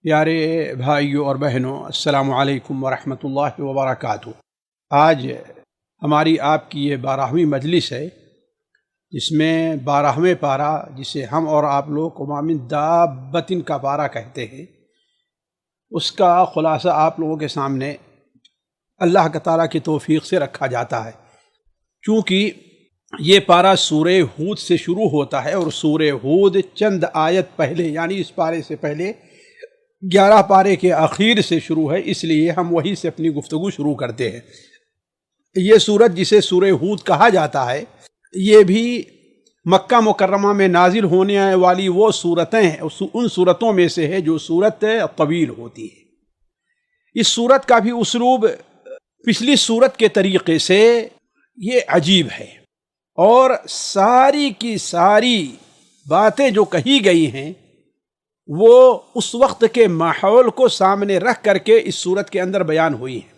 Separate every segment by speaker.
Speaker 1: پیارے بھائیوں اور بہنوں، السلام علیکم ورحمۃ اللہ وبرکاتہ۔ آج ہماری آپ کی یہ 12ویں مجلس ہے، جس میں 12ویں پارہ، جسے ہم اور آپ لوگ وما من دابۃ کا پارہ کہتے ہیں، اس کا خلاصہ آپ لوگوں کے سامنے اللہ تعالیٰ کی توفیق سے رکھا جاتا ہے۔ چونکہ یہ پارہ سورہ ہود سے شروع ہوتا ہے اور سورہ ہود چند آیت پہلے، یعنی اس پارے سے پہلے 11 پارے کے آخر سے شروع ہے، اس لیے ہم وہی سے اپنی گفتگو شروع کرتے ہیں۔ یہ سورت جسے سورہ ہود کہا جاتا ہے، یہ بھی مکہ مکرمہ میں نازل ہونے والی وہ سورتیں ہیں، ان سورتوں میں سے ہے جو سورت طویل ہوتی ہے۔ اس سورت کا بھی اسلوب پچھلی سورت کے طریقے سے یہ عجیب ہے، اور ساری کی ساری باتیں جو کہی گئی ہیں وہ اس وقت کے ماحول کو سامنے رکھ کر کے اس سورت کے اندر بیان ہوئی ہیں۔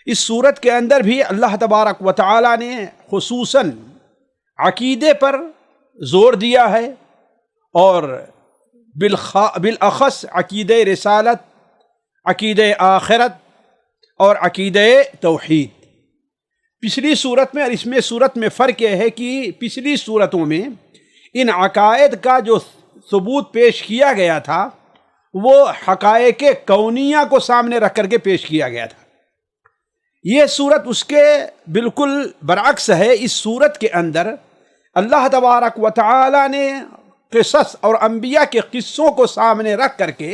Speaker 1: اس سورت کے اندر بھی اللہ تبارک و تعالی نے خصوصاً عقیدے پر زور دیا ہے، اور بالاخص عقیدہ رسالت، عقیدہ آخرت اور عقیدہ توحید۔ پچھلی صورت میں اور اس میں صورت میں فرق یہ ہے کہ پچھلی صورتوں میں ان عقائد کا جو ثبوت پیش کیا گیا تھا وہ حقائق کونیہ کو سامنے رکھ کر کے پیش کیا گیا تھا۔ یہ صورت اس کے بالکل برعکس ہے۔ اس صورت کے اندر اللہ تبارک و تعالی نے قصص اور انبیاء کے قصوں کو سامنے رکھ کر کے،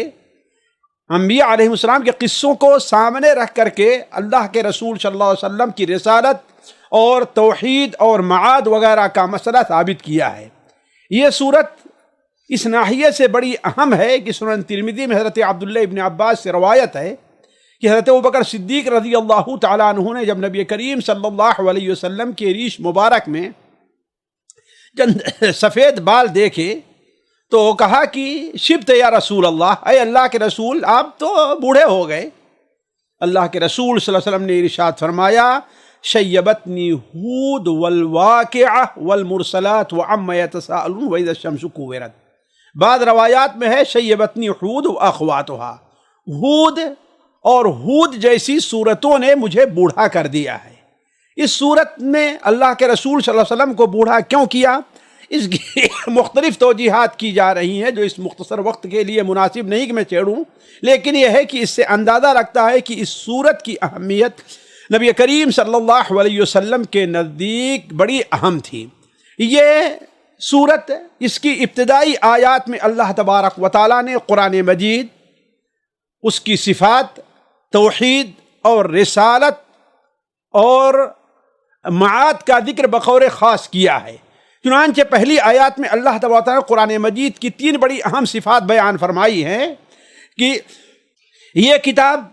Speaker 1: انبیاء علیہ السلام کے قصوں کو سامنے رکھ کر کے اللہ کے رسول صلی اللہ علیہ وسلم کی رسالت اور توحید اور معاد وغیرہ کا مسئلہ ثابت کیا ہے۔ یہ صورت اس ناحیے سے بڑی اہم ہے کہ سنن ترمذی میں حضرت عبداللہ ابن عباس سے روایت ہے کہ حضرت ابوبکر صدیق رضی اللہ تعالیٰ عنہ نے جب نبی کریم صلی اللہ علیہ وسلم کے ریش مبارک میں چند سفید بال دیکھے تو کہا کہ شبت یا رسول اللہ، اے اللہ کے رسول آپ تو بوڑھے ہو گئے۔ اللہ کے رسول صلی اللہ علیہ وسلم نے ارشاد فرمایا، شیبتنی ہود والواقعہ والمرسلات وعما یتساءلون واذا الشمس کورت۔ بعض روایات میں ہے شیبتنی ہود واخواتھا، ہود اور ہود جیسی صورتوں نے مجھے بوڑھا کر دیا ہے۔ اس صورت میں اللہ کے رسول صلی اللہ علیہ وسلم کو بوڑھا کیوں کیا، اس کی مختلف توجیحات کی جا رہی ہیں جو اس مختصر وقت کے لیے مناسب نہیں کہ میں چھیڑوں، لیکن یہ ہے کہ اس سے اندازہ رکھتا ہے کہ اس صورت کی اہمیت نبی کریم صلی اللہ علیہ وسلم کے نزدیک بڑی اہم تھی۔ یہ صورت، اس کی ابتدائی آیات میں اللہ تبارک و تعالیٰ نے قرآن مجید، اس کی صفات، توحید اور رسالت اور معاد کا ذکر بقور خاص کیا ہے۔ چنانچہ پہلی آیات میں اللہ تبارک و تعالیٰ نے قرآن مجید کی 3 بڑی اہم صفات بیان فرمائی ہیں کہ یہ کتاب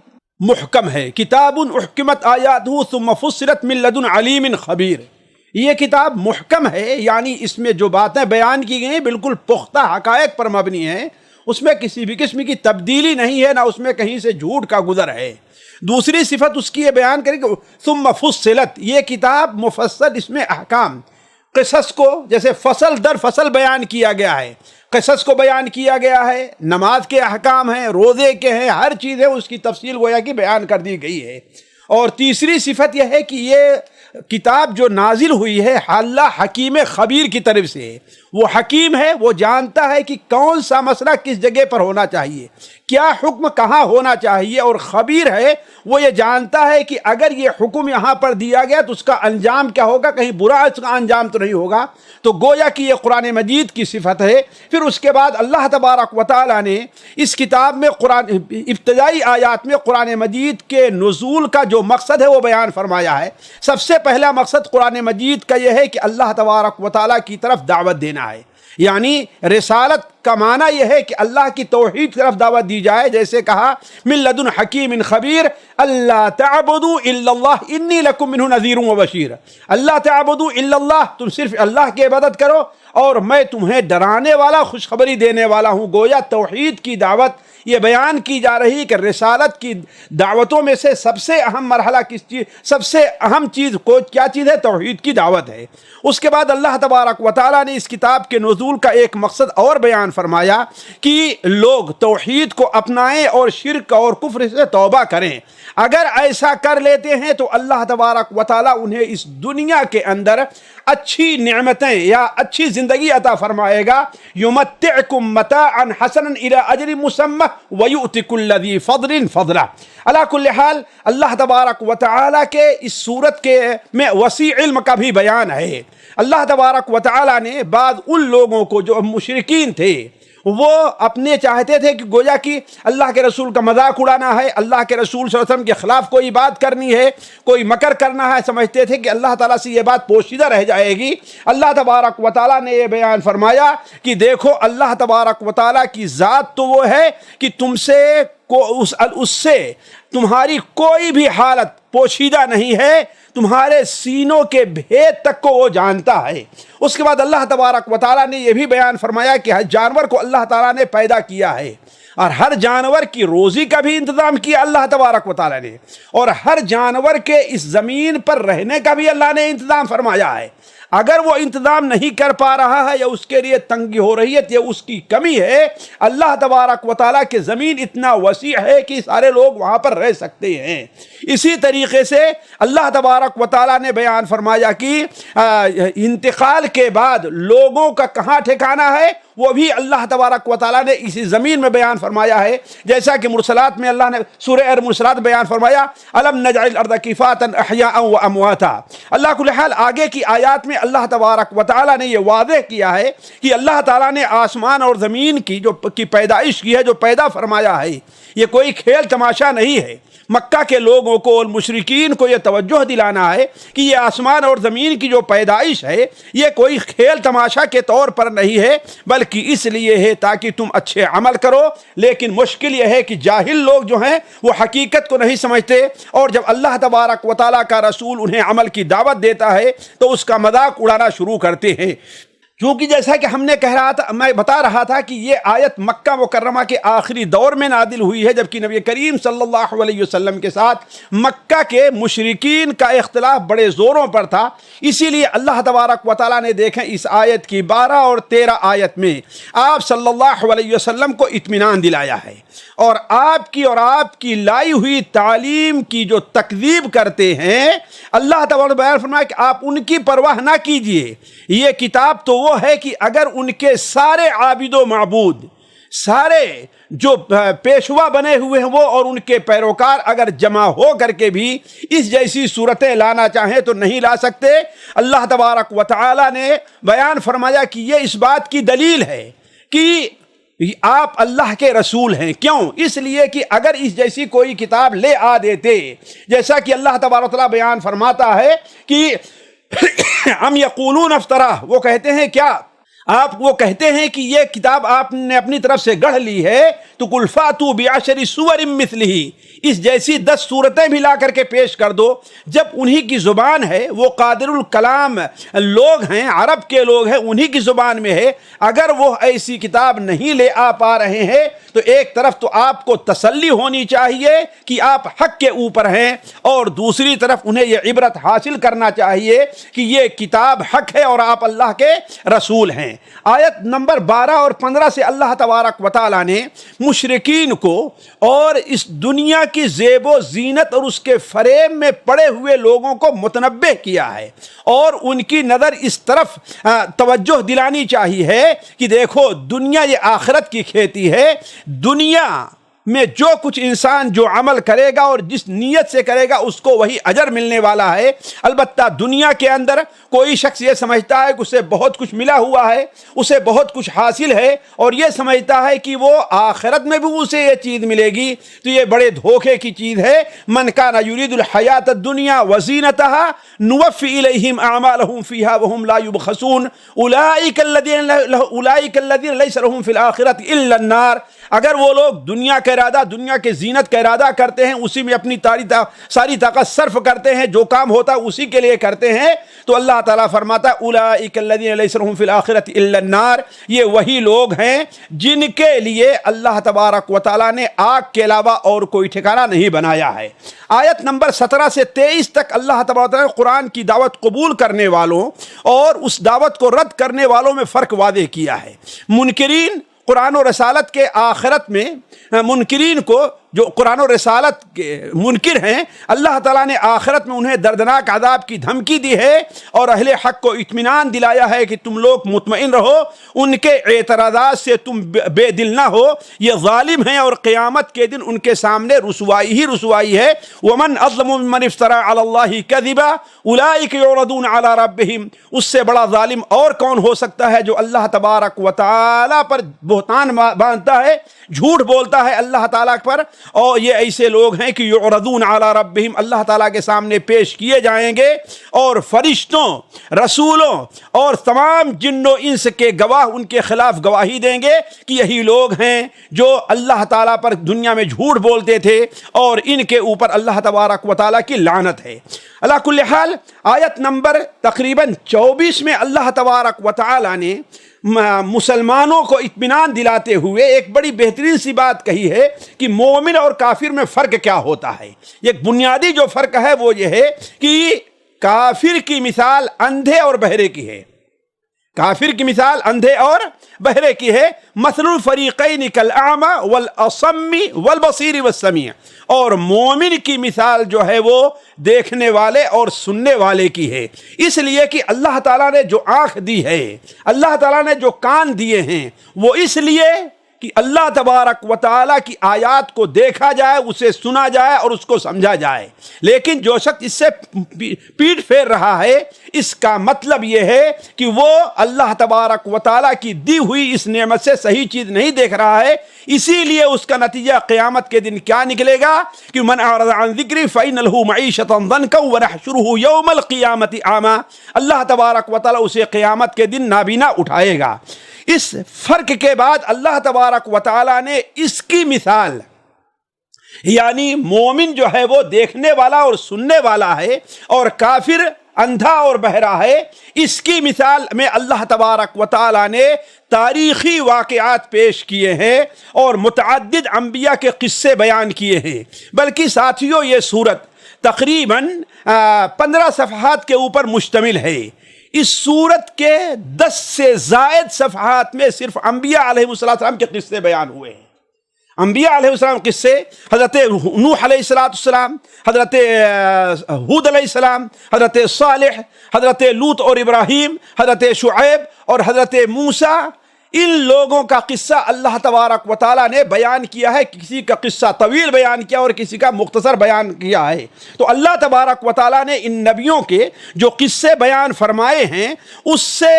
Speaker 1: محکم ہے، کتاب احکمت آیاتہ ثم فصلت من لدن علیم خبیر۔ یہ کتاب محکم ہے، یعنی اس میں جو باتیں بیان کی گئی ہیں بالکل پختہ حقائق پر مبنی ہیں، اس میں کسی بھی قسم کی تبدیلی نہیں ہے، نہ اس میں کہیں سے جھوٹ کا گزر ہے۔ دوسری صفت اس کی یہ بیان کریں کہ ثم فصلت، یہ کتاب مفصل، اس میں احکام، قصص کو جیسے فصل در فصل بیان کیا گیا ہے، قصص کو بیان کیا گیا ہے، نماز کے احکام ہیں، روزے کے ہیں، ہر چیز ہے اس کی تفصیل گویا کہ بیان کر دی گئی ہے۔ اور تیسری صفت یہ ہے کہ یہ کتاب جو نازل ہوئی ہے اللہ حکیم خبیر کی طرف سے، وہ حکیم ہے، وہ جانتا ہے کہ کون سا مسئلہ کس جگہ پر ہونا چاہیے، کیا حکم کہاں ہونا چاہیے، اور خبیر ہے، وہ یہ جانتا ہے کہ اگر یہ حکم یہاں پر دیا گیا تو اس کا انجام کیا ہوگا، کہیں برا اس کا انجام تو نہیں ہوگا۔ تو گویا کہ یہ قرآن مجید کی صفت ہے۔ پھر اس کے بعد اللہ تبارک و تعالیٰ نے اس کتاب میں ابتدائی آیات میں قرآن مجید کے نزول کا جو مقصد ہے وہ بیان فرمایا ہے۔ سب سے پہلا مقصد قرآن مجید کا یہ ہے کہ اللہ تبارک و تعالیٰ کی طرف دعوت دینا ہے، یعنی رسالت کا معنی یہ ہے کہ اللہ کی توحید کی طرف دعوت دی جائے، جیسے کہا من لدن حکیم خبیر اللہ تعبدوا الا اللہ انی لکم منہ نذیر و بشیر۔ اللہ تعبدوا الا اللہ، تم صرف اللہ کی عبادت کرو اور میں تمہیں ڈرانے والا خوشخبری دینے والا ہوں۔ گویا توحید کی دعوت یہ بیان کی جا رہی کہ رسالت کی دعوتوں میں سے سب سے اہم مرحلہ سب سے اہم چیز کیا چیز ہے؟ توحید کی دعوت ہے۔ اس کے بعد اللہ تبارک و تعالیٰ نے اس کتاب کے نزول کا ایک مقصد اور بیان فرمایا کہ لوگ توحید کو اپنائیں اور شرک اور کفر سے توبہ کریں۔ اگر ایسا کر لیتے ہیں تو اللہ تبارک و تعالیٰ انہیں اس دنیا کے اندر اچھی نعمتیں یا اچھی زندگی عطا فرمائے گا۔ یمتعکم متاعا حسنا الی اجل مسمى ویؤتی کل ذی فضل فضلہ۔ علی کل حال اللہ تبارک و تعالیٰ کے اس صورت کے میں وسیع علم کا بھی بیان ہے۔ اللہ تبارک و تعالیٰ نے بعض ان لوگوں کو جو مشرکین تھے وہ اپنے چاہتے تھے کہ گویا کہ اللہ کے رسول کا مذاق اڑانا ہے، اللہ کے رسول صلی اللہ علیہ وسلم کے خلاف کوئی بات کرنی ہے، کوئی مکر کرنا ہے، سمجھتے تھے کہ اللہ تعالیٰ سے یہ بات پوشیدہ رہ جائے گی۔ اللہ تبارک و تعالیٰ نے یہ بیان فرمایا کہ دیکھو اللہ تبارک و تعالیٰ کی ذات تو وہ ہے کہ تم سے اس سے تمہاری کوئی بھی حالت پوشیدہ نہیں ہے، تمہارے سینوں کے بھید تک کو وہ جانتا ہے۔ اس کے بعد اللہ تبارک و تعالیٰ نے یہ بھی بیان فرمایا کہ ہر جانور کو اللہ تعالیٰ نے پیدا کیا ہے اور ہر جانور کی روزی کا بھی انتظام کیا اللہ تبارک و تعالیٰ نے، اور ہر جانور کے اس زمین پر رہنے کا بھی اللہ نے انتظام فرمایا ہے۔ اگر وہ انتظام نہیں کر پا رہا ہے یا اس کے لیے تنگی ہو رہی ہے یا اس کی کمی ہے، اللہ تبارک و تعالیٰ کی زمین اتنا وسیع ہے کہ سارے لوگ وہاں پر رہ سکتے ہیں۔ اسی طریقے سے اللہ تبارک و تعالیٰ نے بیان فرمایا کہ انتقال کے بعد لوگوں کا کہاں ٹھکانہ ہے وہ بھی اللہ تبارک و تعالیٰ نے اسی زمین میں بیان فرمایا ہے۔ جیسا کہ مرسلات میں اللہ نے سورہ المرسلات بیان فرمایا الم نجعل الارض کفاتا احیاء و امواتا۔ اللہ کل حال آگے کی آیات میں اللہ تبارک و تعالیٰ نے یہ واضح کیا ہے کہ اللہ تعالیٰ نے آسمان اور زمین کی پیدائش کی ہے، جو پیدا فرمایا ہے، یہ کوئی کھیل تماشا نہیں ہے۔ مکہ کے لوگوں کو اور مشرکین کو یہ توجہ دلانا ہے کہ یہ آسمان اور زمین کی جو پیدائش ہے یہ کوئی کھیل تماشا کے طور پر نہیں ہے، بلکہ اس لیے ہے تاکہ تم اچھے عمل کرو۔ لیکن مشکل یہ ہے کہ جاہل لوگ جو ہیں وہ حقیقت کو نہیں سمجھتے، اور جب اللہ تبارک و تعالیٰ کا رسول انہیں عمل کی دعوت دیتا ہے تو اس کا مذاق اڑانا شروع کرتے ہیں۔ کیونکہ جیسا کہ ہم نے میں بتا رہا تھا کہ یہ آیت مکہ مکرمہ کے آخری دور میں نازل ہوئی ہے، جبکہ نبی کریم صلی اللہ علیہ وسلم کے ساتھ مکہ کے مشرکین کا اختلاف بڑے زوروں پر تھا۔ اسی لیے اللہ تبارک و تعالیٰ نے دیکھیں اس آیت کی 12 اور 13 آیت میں آپ صلی اللہ علیہ وسلم کو اطمینان دلایا ہے، اور آپ کی لائی ہوئی تعلیم کی جو تکذیب کرتے ہیں اللہ تعالیٰ نے بیان فرمایا کہ آپ ان کی پرواہ نہ کیجئے۔ یہ کتاب تو وہ ہے کہ اگر ان کے سارے عابد و معبود، سارے جو پیشوا بنے ہوئے ہیں وہ اور ان کے پیروکار اگر جمع ہو کر کے بھی اس جیسی صورتیں لانا چاہیں تو نہیں لا سکتے۔ اللہ تبارک و تعالیٰ نے بیان فرمایا کہ یہ اس بات کی دلیل ہے کہ آپ اللہ کے رسول ہیں۔ کیوں؟ اس لیے کہ اگر اس جیسی کوئی کتاب لے آ دیتے، جیسا کہ اللہ تبارک و تعالیٰ بیان فرماتا ہے کہ ام یقولون افطرا، وہ کہتے ہیں کیا وہ کہتے ہیں کہ یہ کتاب آپ نے اپنی طرف سے گڑھ لی ہے، تو قل فاتوا بعشر سور مثلہ، اس جیسی 10 صورتیں بھی لا کر کے پیش کر دو۔ جب انہی کی زبان ہے، وہ قادر الکلام لوگ ہیں، عرب کے لوگ ہیں، انہی کی زبان میں ہے، اگر وہ ایسی کتاب نہیں لے آ پا رہے ہیں تو ایک طرف تو آپ کو تسلی ہونی چاہیے کہ آپ حق کے اوپر ہیں، اور دوسری طرف انہیں یہ عبرت حاصل کرنا چاہیے کہ یہ کتاب حق ہے اور آپ اللہ کے رسول ہیں۔ آیت نمبر 12 اور 15 سے اللہ تبارک و تعالیٰ نے مشرکین کو اور اس دنیا کی زیب و زینت اور اس کے فریب میں پڑے ہوئے لوگوں کو متنبہ کیا ہے، اور ان کی نظر اس طرف توجہ دلانی چاہیے کہ دیکھو دنیا یہ آخرت کی کھیتی ہے۔ دنیا میں جو کچھ انسان جو عمل کرے گا اور جس نیت سے کرے گا اس کو وہی اجر ملنے والا ہے۔ البتہ دنیا کے اندر کوئی شخص یہ سمجھتا ہے کہ اسے بہت کچھ ملا ہوا ہے، اسے بہت کچھ حاصل ہے، اور یہ سمجھتا ہے کہ وہ آخرت میں بھی اسے یہ چیز ملے گی، تو یہ بڑے دھوکے کی چیز ہے۔ من کان یرید الحیات الدنیا وزینتها نوفی الیہم اعمالہم فیہا وہم لا یبخسون اولئک الذین لیس لہم فی الآخرۃ الا النار۔ اگر وہ لوگ دنیا کا ارادہ، دنیا کے زینت کا ارادہ کرتے ہیں، اسی میں اپنی ساری طاقت صرف کرتے ہیں، جو کام ہوتا ہے اسی کے لیے کرتے ہیں، تو اللہ تعالیٰ فرماتا ہے اولئک الذین لیس لہم فی الآخرۃ الا النار، یہ وہی لوگ ہیں جن کے لیے اللہ تبارک و تعالیٰ نے آگ کے علاوہ اور کوئی ٹھکانہ نہیں بنایا ہے۔ آیت نمبر 17 سے 23 تک اللہ تبارک و تعالیٰ نے قرآن کی دعوت قبول کرنے والوں اور اس دعوت کو رد کرنے والوں میں فرق واضح کیا ہے۔ منکرین قرآن و رسالت کے آخرت میں، منکرین کو جو قرآن و رسالت کے منکر ہیں، اللہ تعالیٰ نے آخرت میں انہیں دردناک عذاب کی دھمکی دی ہے اور اہل حق کو اطمینان دلایا ہے کہ تم لوگ مطمئن رہو، ان کے اعتراضات سے تم بے دل نہ ہو، یہ ظالم ہیں اور قیامت کے دن ان کے سامنے رسوائی ہی رسوائی ہے۔ ومن اظلم ممن افترى على الله كذبا اولئك يعرضون على ربهم، اس سے بڑا ظالم اور کون ہو سکتا ہے جو اللہ تبارک و تعالیٰ پر بہتان باندھتا ہے، جھوٹ بولتا ہے اللہ تعالیٰ پر، اور یہ ایسے لوگ ہیں کہ یعرضون علی ربہم، اللہ تعالیٰ کے سامنے پیش کیے جائیں گے، اور فرشتوں، رسولوں اور تمام جن و انس کے گواہ ان کے خلاف گواہی دیں گے کہ یہی لوگ ہیں جو اللہ تعالیٰ پر دنیا میں جھوٹ بولتے تھے، اور ان کے اوپر اللہ تبارک و تعالیٰ کی لعنت ہے۔ اللہ کل حال آیت نمبر تقریباً 24 میں اللہ تبارک و تعالیٰ نے مسلمانوں کو اطمینان دلاتے ہوئے ایک بڑی بہترین سی بات کہی ہے کہ مومن اور کافر میں فرق کیا ہوتا ہے۔ ایک بنیادی جو فرق ہے وہ یہ ہے کہ کافر کی مثال اندھے اور بہرے کی ہے، کافر کی مثال اندھے اور بہرے کی ہے۔ مثل الفریقین کالاعمی والاصم والبصیر والسمیع، اور مومن کی مثال جو ہے وہ دیکھنے والے اور سننے والے کی ہے، اس لیے کہ اللہ تعالیٰ نے جو آنکھ دی ہے، اللہ تعالیٰ نے جو کان دیے ہیں، وہ اس لیے کہ اللہ تبارک و تعالیٰ کی آیات کو دیکھا جائے، اسے سنا جائے اور اس کو سمجھا جائے۔ لیکن جو شخص اس سے پیٹ پھیر رہا ہے، اس کا مطلب یہ ہے کہ وہ اللہ تبارک و تعالیٰ کی دی ہوئی اس نعمت سے صحیح چیز نہیں دیکھ رہا ہے، اسی لیے اس کا نتیجہ قیامت کے دن کیا نکلے گا کہ من اعرض عن ذکری فإن له معیشۃ ضنکا ونحشره یوم القیامۃ اعمی، اللہ تبارک و تعالیٰ اسے قیامت کے دن نابینا اٹھائے گا۔ اس فرق کے بعد اللہ تبارک و تعالیٰ نے اس کی مثال، یعنی مومن جو ہے وہ دیکھنے والا اور سننے والا ہے، اور کافر اندھا اور بہرا ہے، اس کی مثال میں اللہ تبارک و تعالیٰ نے تاریخی واقعات پیش کیے ہیں اور متعدد انبیاء کے قصے بیان کیے ہیں۔ بلکہ ساتھیوں یہ سورت تقریباً 15 صفحات کے اوپر مشتمل ہے۔ اس سورت کے 10 سے زائد صفحات میں صرف انبیاء علیہ السلام کے قصے بیان ہوئے ہیں۔ انبیاء علیہ السلام قصے، حضرت نوح علیہ السلام، حضرت ہود علیہ السلام، حضرت صالح، حضرت لوط اور ابراہیم، حضرت شعیب اور حضرت موسیٰ، ان لوگوں کا قصہ اللہ تبارک و تعالیٰ نے بیان کیا ہے۔ کسی کا قصہ طویل بیان کیا اور کسی کا مختصر بیان کیا ہے۔ تو اللہ تبارک و تعالیٰ نے ان نبیوں کے جو قصے بیان فرمائے ہیں، اس سے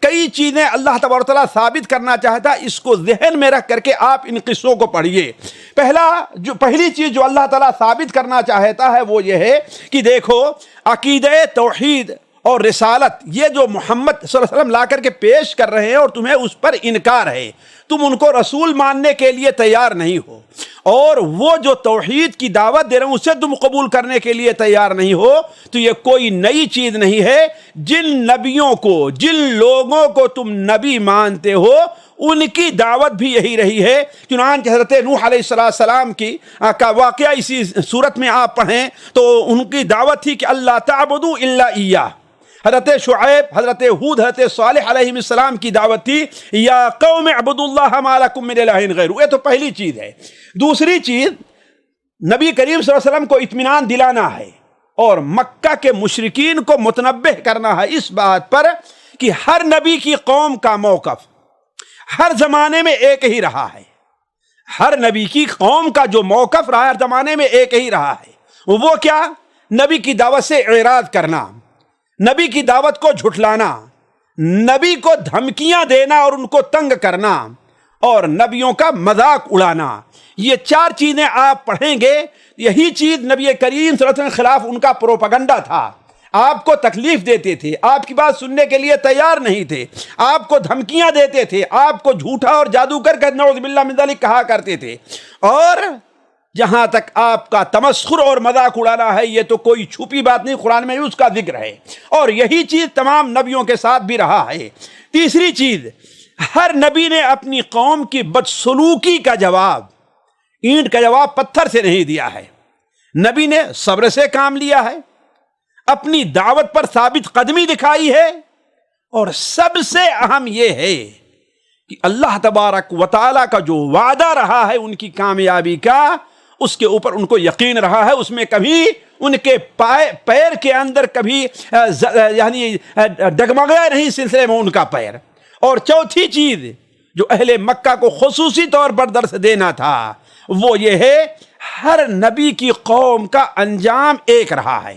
Speaker 1: کئی چیزیں اللہ تبارک و تعالیٰ ثابت کرنا چاہتا ہے۔ اس کو ذہن میں رکھ کر کے آپ ان قصوں کو پڑھیے۔ پہلی چیز جو اللہ تعالیٰ ثابت کرنا چاہتا ہے وہ یہ ہے کہ دیکھو، عقیدہ توحید اور رسالت، یہ جو محمد صلی اللہ علیہ وسلم لا کر کے پیش کر رہے ہیں اور تمہیں اس پر انکار ہے، تم ان کو رسول ماننے کے لیے تیار نہیں ہو، اور وہ جو توحید کی دعوت دے رہے ہیں اسے تم قبول کرنے کے لیے تیار نہیں ہو، تو یہ کوئی نئی چیز نہیں ہے۔ جن نبیوں کو، جن لوگوں کو تم نبی مانتے ہو، ان کی دعوت بھی یہی رہی ہے۔ چنانچہ حضرت نوح علیہ السلام کا واقعہ اسی صورت میں آپ پڑھیں تو ان کی دعوت تھی کہ اللہ تعبدوا الا ایہ۔ حضرت شعیب، حضرت ہود، حضرت صالح علیہ السلام کی دعوت تھی یا قوم اعبدوا اللہ ما لکم من الہ غیرہ۔ یہ تو پہلی چیز ہے۔ دوسری چیز، نبی کریم صلی اللہ علیہ وسلم کو اطمینان دلانا ہے اور مکہ کے مشرکین کو متنبہ کرنا ہے اس بات پر کہ ہر نبی کی قوم کا موقف ہر زمانے میں ایک ہی رہا ہے۔ ہر نبی کی قوم کا جو موقف رہا ہے ہر زمانے میں ایک ہی رہا ہے۔ وہ کیا؟ نبی کی دعوت سے اعراض کرنا، نبی کی دعوت کو جھٹلانا، نبی کو دھمکیاں دینا اور ان کو تنگ کرنا، اور نبیوں کا مذاق اڑانا۔ یہ 4 چیزیں آپ پڑھیں گے، یہی چیز نبی کریم صلی اللہ علیہ وسلم کے خلاف ان کا پروپیگنڈا تھا۔ آپ کو تکلیف دیتے تھے، آپ کی بات سننے کے لیے تیار نہیں تھے، آپ کو دھمکیاں دیتے تھے، آپ کو جھوٹا اور جادوگر کا نعوذ باللہ من ذالک کہا کرتے تھے، اور جہاں تک آپ کا تمسخر اور مذاق اڑانا ہے یہ تو کوئی چھپی بات نہیں، قرآن میں اس کا ذکر ہے، اور یہی چیز تمام نبیوں کے ساتھ بھی رہا ہے۔ تیسری چیز، ہر نبی نے اپنی قوم کی بدسلوکی کا جواب اینٹ کا جواب پتھر سے نہیں دیا ہے، نبی نے صبر سے کام لیا ہے، اپنی دعوت پر ثابت قدمی دکھائی ہے، اور سب سے اہم یہ ہے کہ اللہ تبارک و تعالیٰ کا جو وعدہ رہا ہے ان کی کامیابی کا، اس کے اوپر ان کو یقین رہا ہے، اس میں کبھی ان کے پیر کے اندر کبھی یعنی ڈگمگایا نہیں سلسلے میں ان کا پیر۔ اور چوتھی چیز جو اہل مکہ کو خصوصی طور پر درس دینا تھا وہ یہ ہے، ہر نبی کی قوم کا انجام ایک رہا ہے،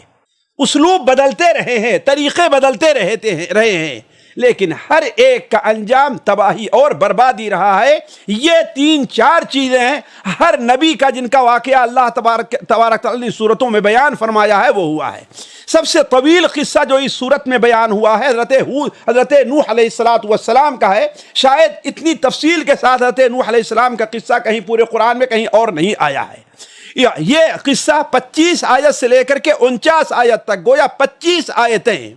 Speaker 1: اسلوب بدلتے رہے ہیں، طریقے بدلتے رہے ہیں، لیکن ہر ایک کا انجام تباہی اور بربادی رہا ہے۔ یہ 3-4 چیزیں ہیں ہر نبی کا جن کا واقعہ اللہ تبارک تعالیٰ نے صورتوں میں بیان فرمایا ہے وہ ہوا ہے۔ سب سے طویل قصہ جو اس صورت میں بیان ہوا ہے حضرت نوح علیہ السلام کا ہے، شاید اتنی تفصیل کے ساتھ حضرت نوح علیہ السلام کا قصہ کہیں پورے قرآن میں کہیں اور نہیں آیا ہے۔ یہ قصہ 25 آیت سے لے کر کے 49 آیت تک، گویا 25 آیتیں،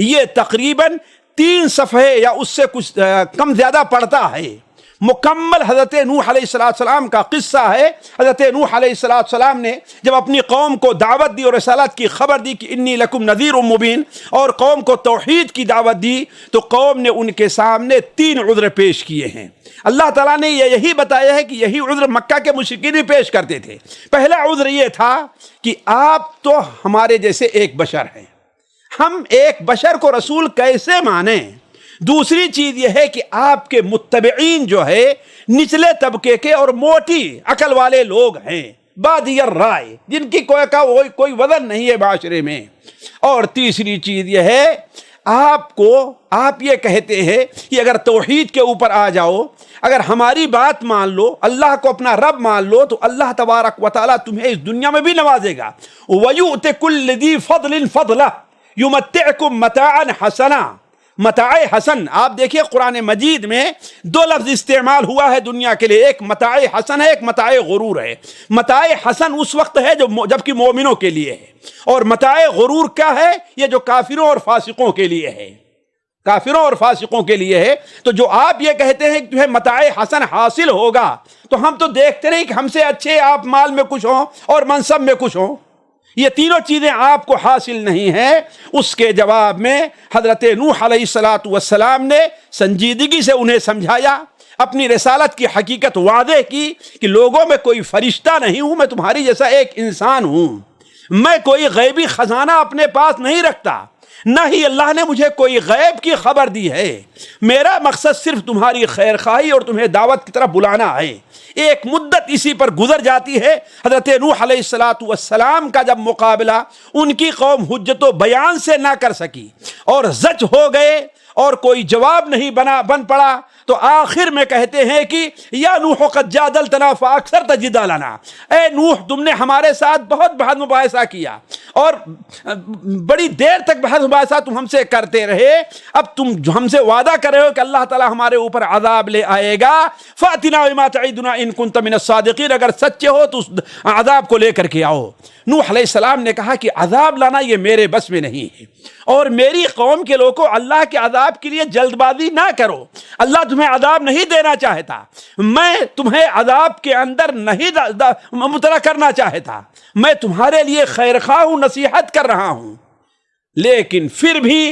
Speaker 1: یہ تقریباً 3 صفحے یا اس سے کچھ کم زیادہ پڑتا ہے، مکمل حضرت نوح علیہ السلام کا قصہ ہے۔ حضرت نوح علیہ السلام نے جب اپنی قوم کو دعوت دی اور رسالت کی خبر دی کہ انی لکم نذیر مبین، اور قوم کو توحید کی دعوت دی، تو قوم نے ان کے سامنے 3 عذر پیش کیے ہیں۔ اللہ تعالیٰ نے یہی بتایا ہے کہ یہی عذر مکہ کے مشرکین بھی پیش کرتے تھے۔ پہلا عذر یہ تھا کہ آپ تو ہمارے جیسے ایک بشر ہیں، ہم ایک بشر کو رسول کیسے مانیں؟ دوسری چیز یہ ہے کہ آپ کے متبعین جو ہے نچلے طبقے کے اور موٹی عقل والے لوگ ہیں، بادی الرائے، جن کی کوئی وزن نہیں ہے معاشرے میں۔ اور تیسری چیز یہ ہے، آپ یہ کہتے ہیں کہ اگر توحید کے اوپر آ جاؤ، اگر ہماری بات مان لو، اللہ کو اپنا رب مان لو، تو اللہ تبارک و تعالیٰ تمہیں اس دنیا میں بھی نوازے گا۔ وَيُؤْتِ كُلِّ ذِي فَضْلٍ فَضْلَهُ يُمَتِّعْكُمْ مَتَاعًا حَسَنًا۔ متاع حسن، آپ دیکھیے قرآن مجید میں 2 لفظ استعمال ہوا ہے دنیا کے لیے، ایک متاع حسن ہے، ایک متاع غرور ہے۔ متاع حسن اس وقت ہے جبکہ مومنوں کے لیے ہے، اور متاع غرور کیا ہے؟ یہ جو کافروں اور فاسقوں کے لیے ہے، کافروں اور فاسقوں کے لیے ہے۔ تو جو آپ یہ کہتے ہیں کہ تمہیں متاع حسن حاصل ہوگا، تو ہم تو دیکھتے نہیں کہ ہم سے اچھے آپ مال میں کچھ ہوں اور منصب میں کچھ ہوں، یہ تینوں چیزیں آپ کو حاصل نہیں ہیں۔ اس کے جواب میں حضرت نوح علیہ السلام نے سنجیدگی سے انہیں سمجھایا، اپنی رسالت کی حقیقت واضح کی کہ لوگوں میں کوئی فرشتہ نہیں ہوں، میں تمہاری جیسا ایک انسان ہوں، میں کوئی غیبی خزانہ اپنے پاس نہیں رکھتا، نہ ہی اللہ نے مجھے کوئی غیب کی خبر دی ہے، میرا مقصد صرف تمہاری خیر خواہی اور تمہیں دعوت کی طرف بلانا ہے۔ ایک مدت اسی پر گزر جاتی ہے۔ حضرت نوح علیہ السلام کا جب مقابلہ ان کی قوم حجت و بیان سے نہ کر سکی اور زج ہو گئے اور کوئی جواب نہیں بن پڑا، تو آخر میں کہتے ہیں کہ یا نوح قد جادلتنا فاکثرت جدالنا، اے نوح تم نے ہمارے ساتھ بہت بحث مباحثہ کیا اور بڑی دیر تک بحث مباحثہ تم ہم سے کرتے رہے، اب تم جو ہم سے وعدہ کر رہے ہو کہ اللہ تعالیٰ ہمارے اوپر عذاب لے آئے گا، فاتنا بما تعدنا ان کنت من الصادقین، اگر سچے ہو تو اس عذاب کو لے کر کے آؤ۔ نوح علیہ السلام نے کہا کہ عذاب لانا یہ میرے بس میں نہیں ہے، اور میری قوم کے لوگوں اللہ کے عذاب کے لیے جلد بازی نہ کرو، اللہ تمہیں عذاب نہیں دینا چاہتا، میں تمہیں عذاب کے اندر نہیں مبتلا کرنا چاہتا، میں تمہارے لیے خیر خواہ ہوں، نصیحت کر رہا ہوں۔ لیکن پھر بھی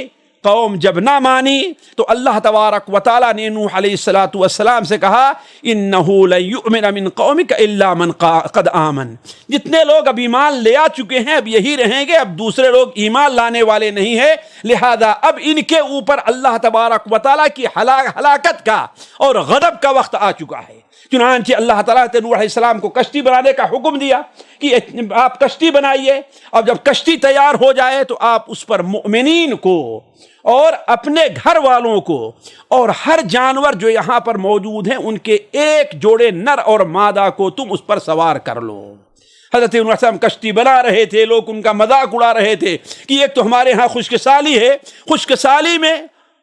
Speaker 1: قوم جب نہ مانی تو اللہ تبارک و تعالیٰ نے نوح علیہ السلام سے کہا انہ لن یؤمن من قومک الا من قد آمن، جتنے لوگ اب ایمان لے آ چکے ہیں اب یہی رہیں گے، اب دوسرے لوگ ایمان لانے والے نہیں ہیں، لہذا اب ان کے اوپر اللہ تبارک و تعالیٰ کی ہلاکت کا اور غضب کا وقت آ چکا ہے۔ چنانچہ اللہ تعالیٰ نے نوح علیہ السلام کو کشتی بنانے کا حکم دیا کہ آپ کشتی بنائیے، اور جب کشتی تیار ہو جائے تو آپ اس پر مؤمنین کو اور اپنے گھر والوں کو اور ہر جانور جو یہاں پر موجود ہیں ان کے ایک جوڑے نر اور مادہ کو تم اس پر سوار کر لو۔ حضرت نوح علیہ السلام کشتی بنا رہے تھے، لوگ ان کا مذاق اڑا رہے تھے کہ ایک تو ہمارے ہاں خشک سالی ہے، خشک سالی میں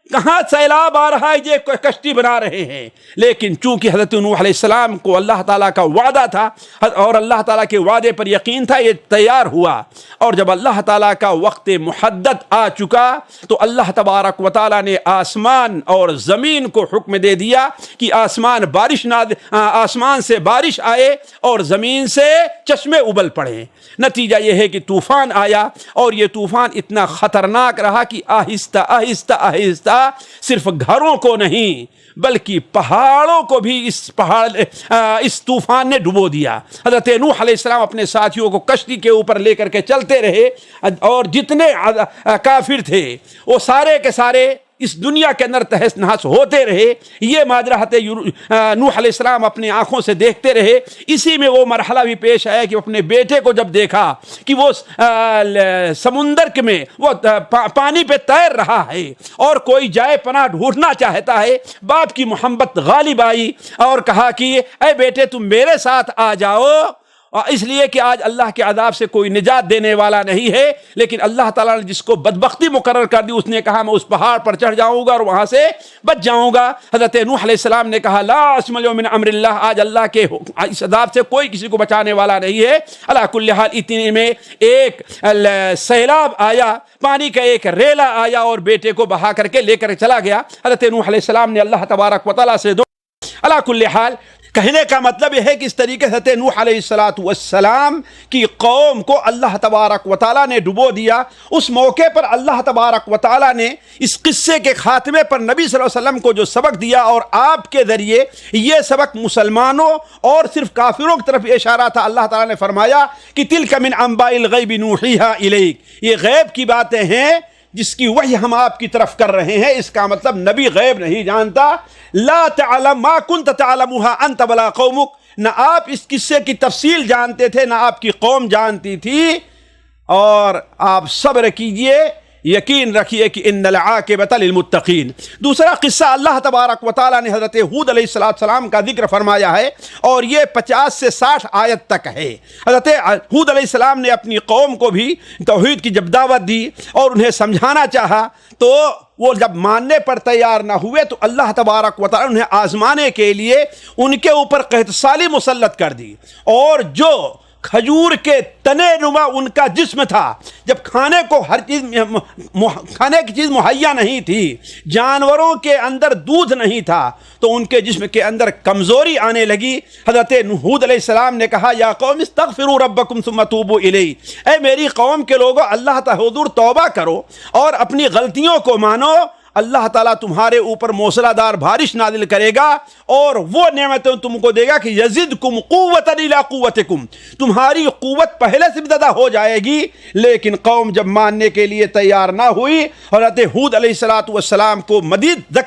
Speaker 1: کہاں سیلاب آ رہا ہے، یہ کشتی بنا رہے ہیں۔ لیکن چونکہ حضرت نوح علیہ السلام کو اللہ تعالیٰ کا وعدہ تھا اور اللہ تعالیٰ کے وعدے پر یقین تھا، یہ تیار ہوا، اور جب اللہ تعالیٰ کا وقت محدد آ چکا تو اللہ تبارک و تعالیٰ نے آسمان اور زمین کو حکم دے دیا کہ آسمان سے بارش آئے اور زمین سے چشمے ابل پڑے۔ نتیجہ یہ ہے کہ طوفان آیا، اور یہ طوفان اتنا خطرناک رہا کہ آہستہ آہستہ آہستہ صرف گھروں کو نہیں بلکہ پہاڑوں کو بھی اس طوفان نے ڈبو دیا۔ حضرت نوح علیہ السلام اپنے ساتھیوں کو کشتی کے اوپر لے کر کے چلتے رہے، اور جتنے کافر تھے وہ سارے کے سارے اس دنیا کے اندر تہس نہس ہوتے رہے۔ یہ ماجرا نوح علیہ السلام اپنی آنکھوں سے دیکھتے رہے۔ اسی میں وہ مرحلہ بھی پیش آیا کہ اپنے بیٹے کو جب دیکھا کہ وہ سمندر میں وہ پانی پہ تیر رہا ہے اور کوئی جائے پناہ ڈھونڈنا چاہتا ہے، باپ کی محبت غالب آئی اور کہا کہ اے بیٹے تم میرے ساتھ آ جاؤ، اس لیے کہ آج اللہ کے عذاب سے کوئی نجات دینے والا نہیں ہے۔ لیکن اللہ تعالیٰ نے جس کو بدبختی مقرر کر دی، اس نے کہا میں اس پہاڑ پر چڑھ جاؤں گا اور وہاں سے بچ جاؤں گا۔ حضرت نوح علیہ السلام نے کہا لا عصم اليوم من امر اللہ، آج اللہ کے اس عذاب سے کوئی کسی کو بچانے والا نہیں ہے۔ علی کل حال اتنے میں ایک سیلاب آیا، پانی کا ایک ریلا آیا اور بیٹے کو بہا کر کے لے کر چلا گیا۔ حضرت نوح علیہ السلام نے اللہ تبارک و تعالیٰ سے علی کل حال کہنے کا مطلب یہ ہے کہ اس طریقے سے نوح علیہ السلام کی قوم کو اللہ تبارک و تعالیٰ نے ڈبو دیا۔ اس موقع پر اللہ تبارک و تعالیٰ نے اس قصے کے خاتمے پر نبی صلی اللہ علیہ وسلم کو جو سبق دیا، اور آپ کے ذریعے یہ سبق مسلمانوں اور صرف کافروں کی طرف اشارہ تھا۔ اللہ تعالیٰ نے فرمایا کہ تلک من انباء الغیب نوحیہا الیک، یہ غیب کی باتیں ہیں جس کی وحی ہم آپ کی طرف کر رہے ہیں۔ اس کا مطلب نبی غیب نہیں جانتا۔ لا تعلم ما كنت تعلمها انت ولا قومك، نہ آپ اس قصے کی تفصیل جانتے تھے، نہ آپ کی قوم جانتی تھی، اور آپ صبر کیجئے، یقین رکھیے کہ ان العاقبۃ للمتقین۔ دوسرا قصہ اللہ تبارک و تعالیٰ نے حضرت ہود علیہ السلام کا ذکر فرمایا ہے، اور یہ 50 سے 60 آیت تک ہے۔ حضرت ہود علیہ السلام نے اپنی قوم کو بھی توحید کی جب دعوت دی اور انہیں سمجھانا چاہا، تو وہ جب ماننے پر تیار نہ ہوئے تو اللہ تبارک و تعالیٰ انہیں آزمانے کے لیے ان کے اوپر قحط سالی مسلط کر دی، اور جو کھجور کے تنے نما ان کا جسم تھا، جب کھانے کی چیز مہیا نہیں تھی، جانوروں کے اندر دودھ نہیں تھا، تو ان کے جسم کے اندر کمزوری آنے لگی۔ حضرت ہود علیہ السلام نے کہا یا قوم استغفروا ربکم ثم توبوا الیہ، اے میری قوم کے لوگوں اللہ تعالی حضور توبہ کرو اور اپنی غلطیوں کو مانو، اللہ تعالیٰ تمہارے اوپر موسلا دار بارش نازل کرے گا اور وہ نعمتیں تم کو دے گا کہ یزدکم قوۃ الی قوتکم، تمہاری قوت پہلے سے بھی زیادہ ہو جائے گی۔ لیکن قوم جب ماننے کے لیے تیار نہ ہوئی، حضرت ہود علیہ السلام کو مزید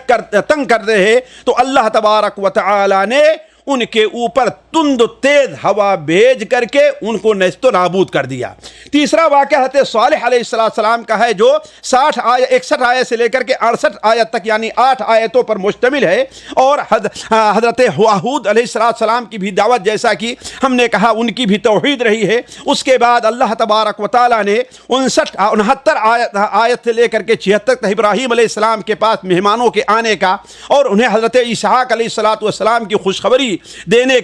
Speaker 1: تنگ کر رہے، تو اللہ تبارک و تعالی نے ان کے اوپر تند تیز ہوا بھیج کر کے ان کو نیست و نابود کر دیا۔ تیسرا واقعہ حضرت صالح علیہ السلام کا ہے، جو 61 آیت سے لے کر کے 68 آیت تک، یعنی 8 آیتوں پر مشتمل ہے، اور حضرت ہود علیہ السلام کی بھی دعوت، جیسا کہ ہم نے کہا ان کی بھی توحید رہی ہے۔ اس کے بعد اللہ تبارک و تعالیٰ نے 69 آیت سے لے کر کے 76 تک ابراہیم علیہ السلام کے پاس مہمانوں کے آنے کا، اور انہیں حضرت اسحاق علیہ السلام کی خوشخبری دینے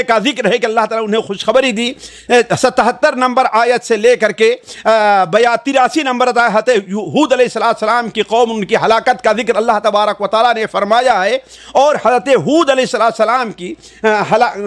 Speaker 1: کا ذکر ہے کہ اللہ تعالیٰ انہیں خوشخبری دی۔ 77 نمبر آیت سے لے کر کے 83 نمبر حضرت ہود علیہ السلام کی قوم، ان کی ہلاکت کا ذکر اللہ تبارک و تعالیٰ نے فرمایا ہے۔ اور حضرت ہود علیہ السلام کی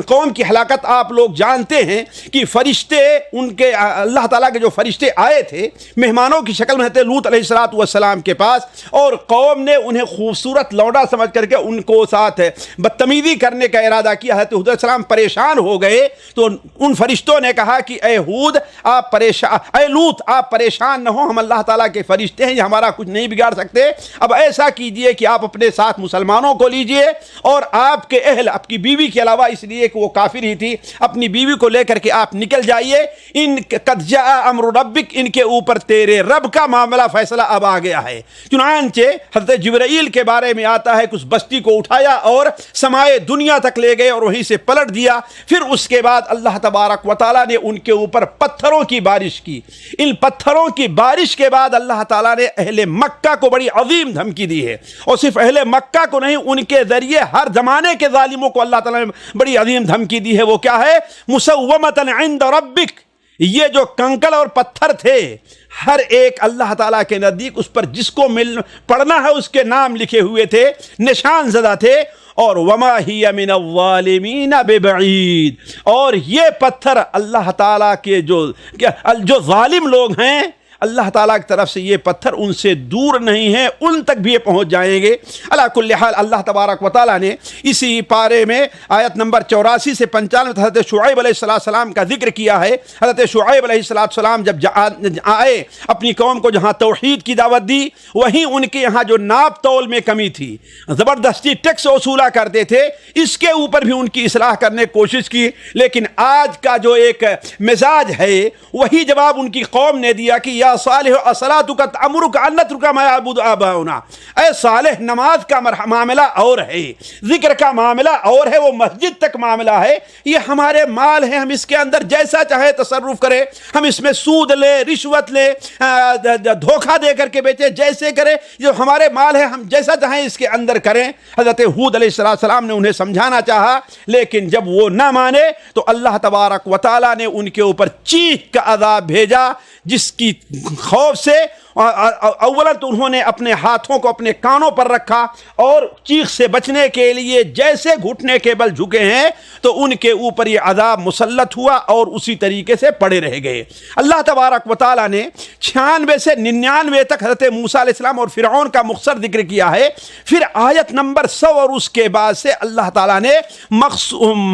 Speaker 1: قوم کی ہلاکت آپ لوگ جانتے ہیں کہ فرشتے، ان کے اللہ تعالیٰ کے جو فرشتے آئے تھے مہمانوں کی شکل میں حضرت لوط علیہ السلام کے پاس، اور قوم نے انہیں خوبصورت لونڈا سمجھ کر کے ان کو ساتھ بدتمیزی کرنے کا ارادہ کیا۔ حضرت ہود علیہ السلام پریشان ہو گئے، تو ان فرشتوں نے کہا کہ اے ہود اے لوط آپ پریشان نہ ہو، ہم اللہ تعالیٰ کے فرشتے ہیں، یہ ہمارا کچھ نہیں بگاڑ سکتے۔ اب ایسا کیجئے کہ آپ اپنے ساتھ مسلمانوں کو لیجئے، اور آپ کے اہل، آپ کی بیوی کے علاوہ، اس لیے کہ وہ کافر ہی تھی، اپنی بیوی کو لے کر کے آپ نکل جائیے۔ قد جاء امر ربک، ان کے اوپر تیرے رب کا معاملہ فیصلہ اب آ گیا ہے۔ چنانچہ حضرت جبرائیل کے بارے میں آتا ہے، کچھ بستی کو اٹھایا اور سما سمائے دنیا تک لے گئے اور وہیں سے پلٹ دیا۔ پھر اس کے بعد اللہ تبارک و تعالیٰ نے ان کے اوپر پتھروں کی بارش کی۔ ان پتھروں کی بارش کے بعد اللہ تعالیٰ نے اہل مکہ کو بڑی عظیم دھمکی دی ہے، اور صرف اہل مکہ کو نہیں، ان کے ذریعے ہر زمانے کے ظالموں کو اللہ تعالیٰ نے بڑی عظیم دھمکی دی ہے۔ وہ کیا ہے؟ مسومۃ عند ربک، یہ جو کنکر اور پتھر تھے ہر ایک اللہ تعالیٰ کے نزدیک اس پر جس کو پڑھنا ہے اس کے نام لکھے ہوئے تھے، نشان زدہ تھے۔ اور وما ہی من الظالمین ببعید، اور یہ پتھر اللہ تعالیٰ کے جو ظالم لوگ ہیں اللہ تعالیٰ کی طرف سے یہ پتھر ان سے دور نہیں ہیں، ان تک بھی یہ پہنچ جائیں گے۔ علی کل حال اللہ تبارک و تعالیٰ نے اسی پارے میں آیت نمبر 84 سے 95 حضرت شعیب علیہ السلام کا ذکر کیا ہے۔ حضرت شعیب علیہ السلام جب آئے اپنی قوم کو جہاں توحید کی دعوت دی، وہیں ان کے یہاں جو ناپ تول میں کمی تھی، زبردستی ٹیکس وصولا کرتے تھے، اس کے اوپر بھی ان کی اصلاح کرنے کی کوشش کی، لیکن آج کا جو ایک مزاج ہے وہی جواب ان کی قوم نے دیا کہ یا صالح اصلاتک تأمرک ان نترک ما یعبد آباؤنا، اے صالح نماز کا معاملہ اور ہے، ذکر کا معاملہ اور ہے، وہ مسجد تک معاملہ ہے، یہ ہمارے مال ہے، ہم اس کے اندر جیسا چاہے تصرف کریں، ہم اس میں سود لے، رشوت لے، دھوکہ دے کر کے بیچے، جیسے کریں، جو ہمارے مال ہے ہم جیسا چاہیں اس کے اندر کریں۔ حضرت ہود علیہ السلام نے انہیں سمجھانا چاہا، لیکن جب وہ نہ مانے تو اللہ تبارک و تعالیٰ نے ان کے اوپر چیخ کا عذاب بھیجا، جس کی خوف سے اولا تو انہوں نے اپنے ہاتھوں کو اپنے کانوں پر رکھا، اور چیخ سے بچنے کے لیے جیسے گھٹنے کے بل جھکے ہیں تو ان کے اوپر یہ عذاب مسلط ہوا اور اسی طریقے سے پڑے رہ گئے۔ اللہ تبارک و تعالیٰ نے 96 سے 99 تک حضرت موسیٰ علیہ السلام اور فرعون کا مختصر ذکر کیا ہے۔ پھر آیت نمبر 100 اور اس کے بعد سے اللہ تعالیٰ نے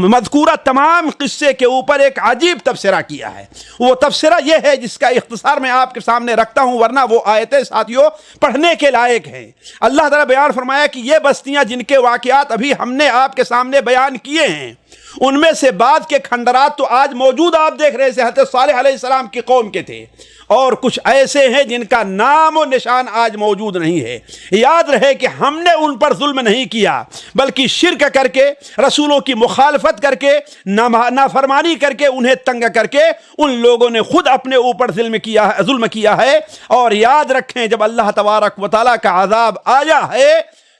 Speaker 1: مذکورہ تمام قصے کے اوپر ایک عجیب تبصرہ کیا ہے۔ وہ تبصرہ یہ ہے جس کا اختصار میں آپ کے سامنے رکھتا ہوں، ورنہ وہ آیتیں ساتھیوں پڑھنے کے لائق ہیں۔ اللہ تعالیٰ بیان فرمایا کہ یہ بستیاں جن کے واقعات ابھی ہم نے آپ کے سامنے بیان کیے ہیں، ان میں سے بعض کے کھنڈرات تو آج موجود آپ دیکھ رہے ہیں، حضرت صالح علیہ السلام کی قوم کے تھے، اور کچھ ایسے ہیں جن کا نام و نشان آج موجود نہیں ہے۔ یاد رہے کہ ہم نے ان پر ظلم نہیں کیا، بلکہ شرک کر کے، رسولوں کی مخالفت کر کے، نافرمانی کر کے، انہیں تنگ کر کے ان لوگوں نے خود اپنے اوپر ظلم کیا ہے۔ اور یاد رکھیں جب اللہ تبارک و تعالیٰ کا عذاب آیا ہے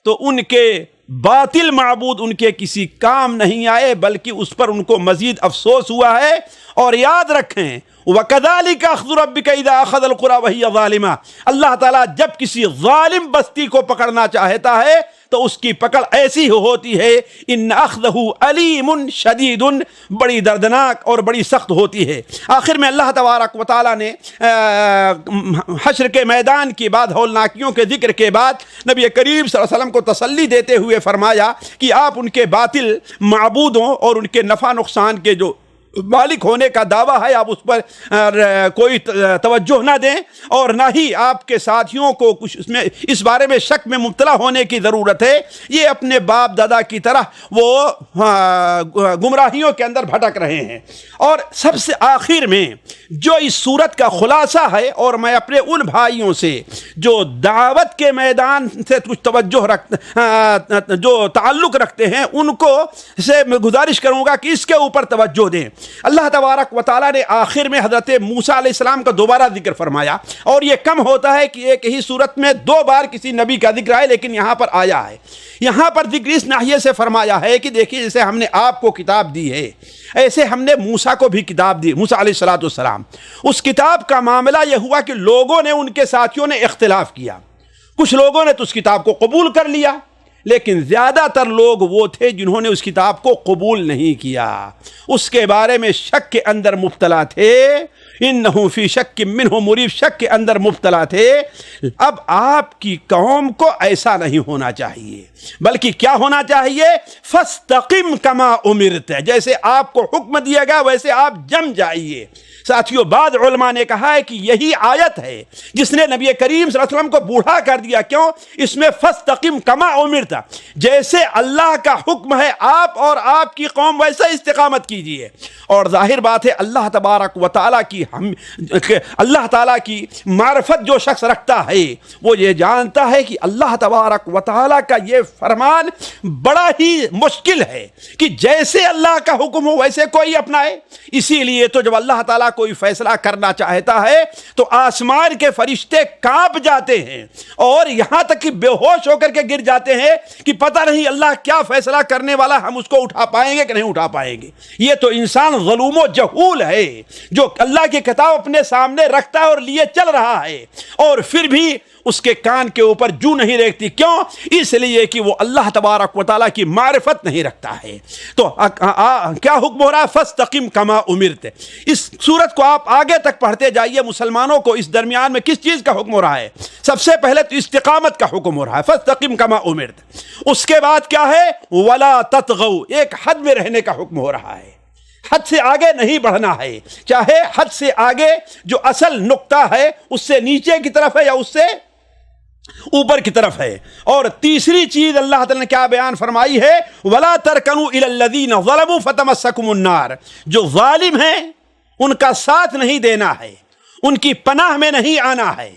Speaker 1: تو ان کے باطل معبود ان کے کسی کام نہیں آئے، بلکہ اس پر ان کو مزید افسوس ہوا ہے۔ اور یاد رکھیں وَكَذَلِكَ أَخْذُ رَبِّكَ إِذَا أَخَذَ الْقُرَى وَهِيَ ظَالِمَةٌ، اللہ تعالیٰ جب کسی ظالم بستی کو پکڑنا چاہتا ہے تو اس کی پکڑ ایسی ہوتی ہے، ان اخذہ علیم شدید، بڑی دردناک اور بڑی سخت ہوتی ہے۔ آخر میں اللہ تبارک و تعالیٰ نے حشر کے میدان کی بعد، ہولناکیوں کے ذکر کے بعد، نبی کریم صلی اللہ علیہ وسلم کو تسلی دیتے ہوئے فرمایا کہ آپ ان کے باطل معبودوں اور ان کے نفع نقصان کے جو مالک ہونے کا دعویٰ ہے، آپ اس پر کوئی توجہ نہ دیں، اور نہ ہی آپ کے ساتھیوں کو کچھ اس بارے میں شک میں مبتلا ہونے کی ضرورت ہے۔ یہ اپنے باپ دادا کی طرح وہ گمراہیوں کے اندر بھٹک رہے ہیں۔ اور سب سے آخر میں جو اس صورت کا خلاصہ ہے، اور میں اپنے ان بھائیوں سے جو دعوت کے میدان سے کچھ توجہ جو تعلق رکھتے ہیں، ان کو سے میں گزارش کروں گا کہ اس کے اوپر توجہ دیں۔ اللہ تبارک و تعالیٰ نے آخر میں حضرت موسیٰ علیہ السلام کا دوبارہ ذکر فرمایا، اور یہ کم ہوتا ہے کہ ایک ہی صورت میں 2 بار کسی نبی کا ذکر ہے، لیکن یہاں پر آیا ہے۔ یہاں پر ذکر اس ناحیے سے فرمایا ہے کہ دیکھیے جیسے ہم نے آپ کو کتاب دی ہے، ایسے ہم نے موسیٰ کو بھی کتاب دی، موسیٰ علیہ السلام۔ اس کتاب کا معاملہ یہ ہوا کہ لوگوں نے، ان کے ساتھیوں نے اختلاف کیا، کچھ لوگوں نے تو اس کتاب کو قبول کر لیا، لیکن زیادہ تر لوگ وہ تھے جنہوں نے اس کتاب کو قبول نہیں کیا، اس کے بارے میں شک کے اندر مبتلا تھے۔ انہو فی شک منہ مریب، شک کے اندر مبتلا تھے۔ اب آپ کی قوم کو ایسا نہیں ہونا چاہیے، بلکہ کیا ہونا چاہیے؟ فاستقم کما امرت، جیسے آپ کو حکم دیا گیا ویسے آپ جم جائیے، ساتھیوں بعض علماء نے کہا ہے کہ یہی آیت ہے جس نے نبی کریم صلی اللہ علیہ وسلم کو بوڑھا کر دیا. کیوں؟ اس میں فاستقم کما امرت، جیسے اللہ کا حکم ہے آپ اور آپ کی قوم ویسا استقامت کیجیے. اور ظاہر بات ہے اللہ تبارک و تعالیٰ کی معرفت جو شخص رکھتا ہے وہ یہ جانتا ہے کہ اللہ تبارک و تعالیٰ کا یہ فرمان بڑا ہی مشکل ہے کہ جیسے اللہ کا حکم ہو ویسے کوئی اپنائے. اسی لیے تو جب اللہ تعالیٰ کوئی فیصلہ کرنا چاہتا ہے تو آسمان کے فرشتے کانپ جاتے ہیں اور یہاں تک کہ بے ہوش ہو کر کے گر جاتے ہیں کہ پتہ نہیں اللہ کیا فیصلہ کرنے والا، ہم اس کو اٹھا پائیں گے کہ نہیں اٹھا پائیں گے. یہ تو انسان ظلم و جہول ہے جو اللہ کی کتاب اپنے سامنے رکھتا ہے اور لیے چل رہا ہے اور پھر بھی اس کے کان کے اوپر جو نہیں ریکتی. کیوں؟ اس لیے کہ وہ اللہ تبارک و تعالیٰ کی معرفت نہیں رکھتا ہے. تو کیا حکم ہو رہا ہے؟ فاستقم کما امرت. اس سورت کو آپ آگے تک پڑھتے جائیے، مسلمانوں کو اس درمیان میں کس چیز کا حکم ہو رہا ہے؟ سب سے پہلے تو استقامت کا حکم ہو رہا ہے، فاستقم کما امرت. اس کے بعد کیا ہے؟ ولا تطغوا، ایک حد میں رہنے کا حکم ہو رہا ہے. حد سے آگے نہیں بڑھنا ہے، چاہے حد سے آگے جو اصل نقطہ ہے اس سے نیچے کی طرف ہے یا اس سے اوپر کی طرف ہے. اور تیسری چیز اللہ تعالیٰ نے کیا بیان فرمائی ہے؟ وَلَا تَرْكَنُوا إِلَى الَّذِينَ ظَلَمُوا فَتَمَسَّكُمُ النَّارُ. جو ظالم ہیں ان کا ساتھ نہیں دینا ہے، ان کی پناہ میں نہیں آنا ہے،